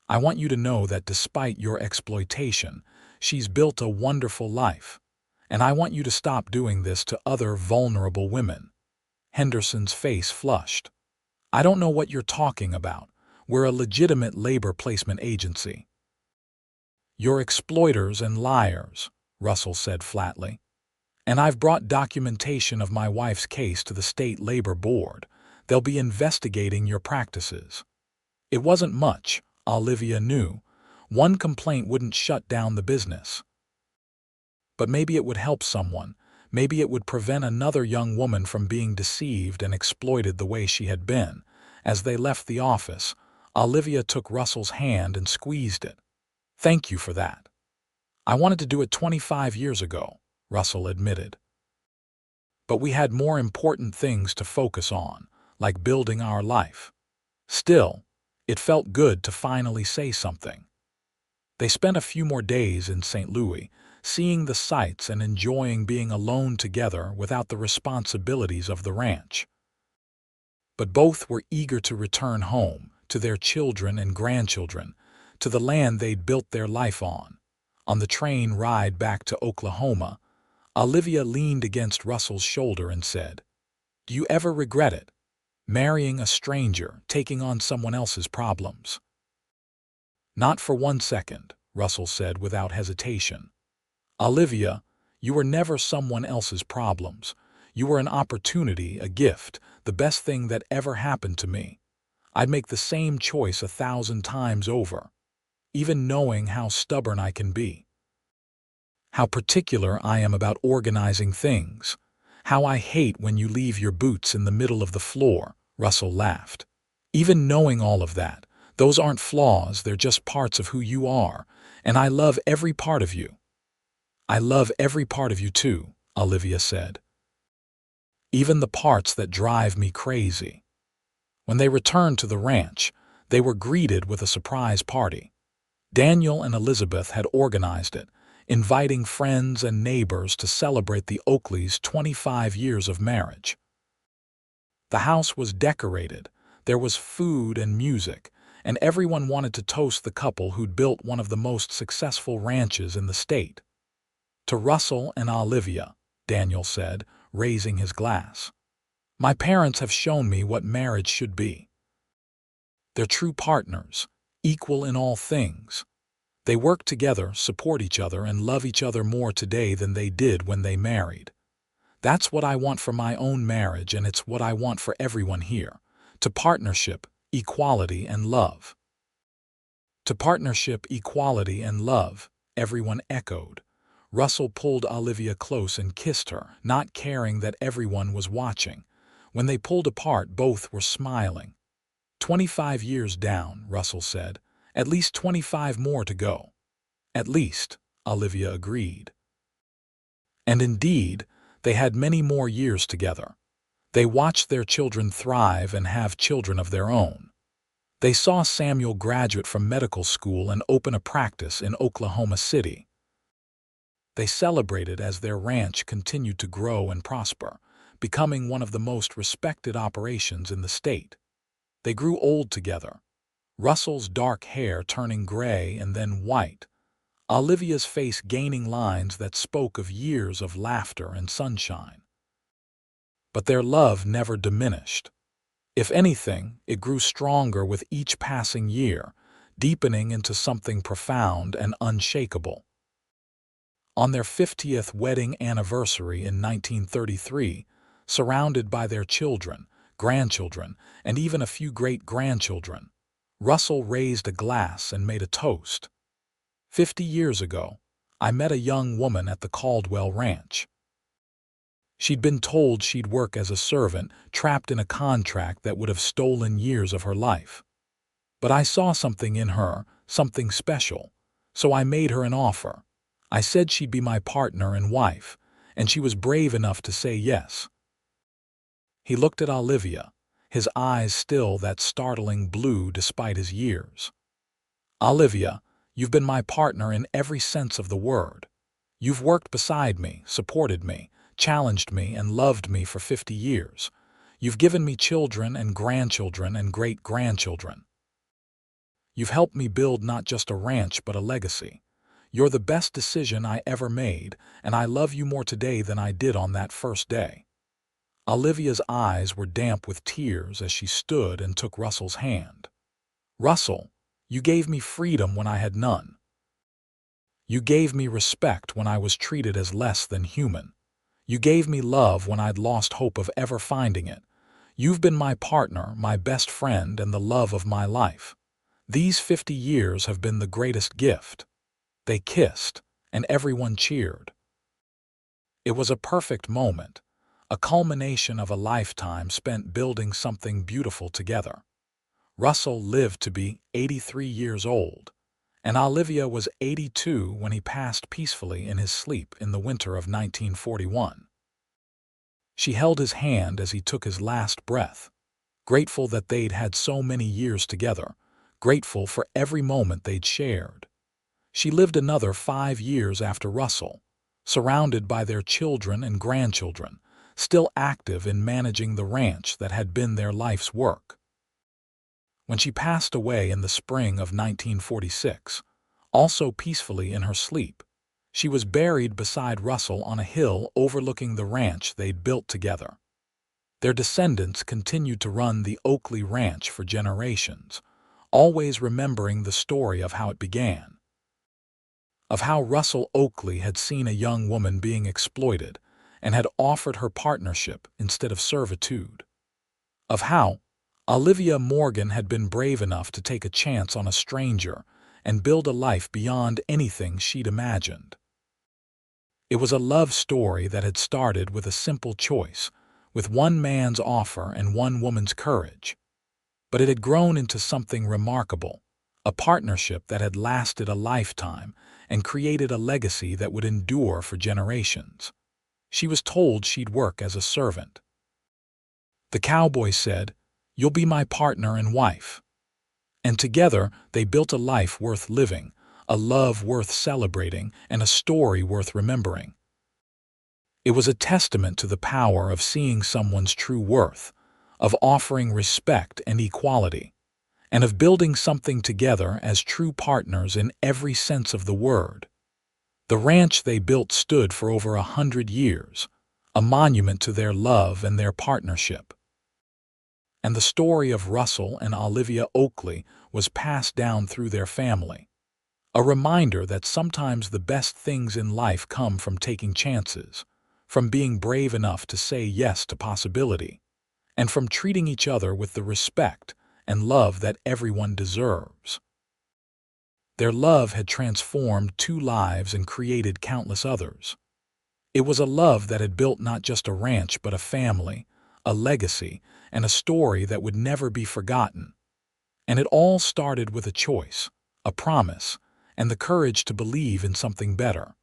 I want you to know that despite your exploitation, she's built a wonderful life, and I want you to stop doing this to other vulnerable women." Henderson's face flushed. "I don't know what you're talking about. We're a legitimate labor placement agency." "You're exploiters and liars," Russell said flatly. "And I've brought documentation of my wife's case to the State Labor Board. They'll be investigating your practices." It wasn't much, Olivia knew. One complaint wouldn't shut down the business. But maybe it would help someone. Maybe it would prevent another young woman from being deceived and exploited the way she had been. As they left the office, Olivia took Russell's hand and squeezed it. "Thank you for that. I wanted to do it 25 years ago," Russell admitted. "But we had more important things to focus on, like building our life." Still, it felt good to finally say something. They spent a few more days in St. Louis, seeing the sights and enjoying being alone together without the responsibilities of the ranch. But both were eager to return home, to their children and grandchildren, to the land they'd built their life on. On the train ride back to Oklahoma, Olivia leaned against Russell's shoulder and said, "Do you ever regret it? Marrying a stranger, taking on someone else's problems?" "Not for 1 second," Russell said without hesitation. "Olivia, you were never someone else's problems. You were an opportunity, a gift, the best thing that ever happened to me. I'd make the same choice 1,000 times over, even knowing how stubborn I can be. How particular I am about organizing things. How I hate when you leave your boots in the middle of the floor," Russell laughed. "Even knowing all of that, those aren't flaws, they're just parts of who you are, and I love every part of you." "I love every part of you too," Olivia said. "Even the parts that drive me crazy." When they returned to the ranch, they were greeted with a surprise party. Daniel and Elizabeth had organized it, inviting friends and neighbors to celebrate the Oakleys' 25 years of marriage. The house was decorated, there was food and music, and everyone wanted to toast the couple who'd built one of the most successful ranches in the state. "To Russell and Olivia," Daniel said, raising his glass. "My parents have shown me what marriage should be. They're true partners, equal in all things. They work together, support each other, and love each other more today than they did when they married. That's what I want for my own marriage, and it's what I want for everyone here. To partnership, equality, and love." "To partnership, equality, and love," everyone echoed. Russell pulled Olivia close and kissed her, not caring that everyone was watching. When they pulled apart, both were smiling. 25 years down," Russell said. "At least 25 more to go." "At least," Olivia agreed. And indeed, they had many more years together. They watched their children thrive and have children of their own. They saw Samuel graduate from medical school and open a practice in Oklahoma City. They celebrated as their ranch continued to grow and prosper, becoming one of the most respected operations in the state. They grew old together, Russell's dark hair turning gray and then white, Olivia's face gaining lines that spoke of years of laughter and sunshine. But their love never diminished. If anything, it grew stronger with each passing year, deepening into something profound and unshakable. On their 50th wedding anniversary in 1933, surrounded by their children, grandchildren, and even a few great-grandchildren, Russell raised a glass and made a toast. 50 years ago, I met a young woman at the Caldwell Ranch. She'd been told she'd work as a servant, trapped in a contract that would have stolen years of her life. But I saw something in her, something special, so I made her an offer. I said she'd be my partner and wife, and she was brave enough to say yes. He looked at Olivia, his eyes still that startling blue despite his years. Olivia, you've been my partner in every sense of the word. You've worked beside me, supported me, challenged me, and loved me for 50 years. You've given me children and grandchildren and great-grandchildren. You've helped me build not just a ranch but a legacy. You're the best decision I ever made, and I love you more today than I did on that first day. Olivia's eyes were damp with tears as she stood and took Russell's hand. Russell, you gave me freedom when I had none. You gave me respect when I was treated as less than human. You gave me love when I'd lost hope of ever finding it. You've been my partner, my best friend, and the love of my life. These 50 years have been the greatest gift. They kissed, and everyone cheered. It was a perfect moment, a culmination of a lifetime spent building something beautiful together. Russell lived to be 83 years old, and Olivia was 82 when he passed peacefully in his sleep in the winter of 1941. She held his hand as he took his last breath, grateful that they'd had so many years together, grateful for every moment they'd shared. She lived another 5 years after Russell, surrounded by their children and grandchildren, still active in managing the ranch that had been their life's work. When she passed away in the spring of 1946, also peacefully in her sleep, she was buried beside Russell on a hill overlooking the ranch they'd built together. Their descendants continued to run the Oakley Ranch for generations, always remembering the story of how it began. Of how Russell Oakley had seen a young woman being exploited and had offered her partnership instead of servitude. Of how Olivia Morgan had been brave enough to take a chance on a stranger and build a life beyond anything she'd imagined. It was a love story that had started with a simple choice, with one man's offer and one woman's courage. But it had grown into something remarkable, a partnership that had lasted a lifetime and created a legacy that would endure for generations. She was told she'd work as a servant. The cowboy said, "You'll be my partner and wife." And together they built a life worth living, a love worth celebrating, and a story worth remembering. It was a testament to the power of seeing someone's true worth, of offering respect and equality, and of building something together as true partners in every sense of the word. The ranch they built stood for over 100 years, a monument to their love and their partnership. And the story of Russell and Olivia Oakley was passed down through their family, a reminder that sometimes the best things in life come from taking chances, from being brave enough to say yes to possibility, and from treating each other with the respect and love that everyone deserves. Their love had transformed 2 lives and created countless others. It was a love that had built not just a ranch but a family, a legacy, and a story that would never be forgotten. And it all started with a choice, a promise, and the courage to believe in something better.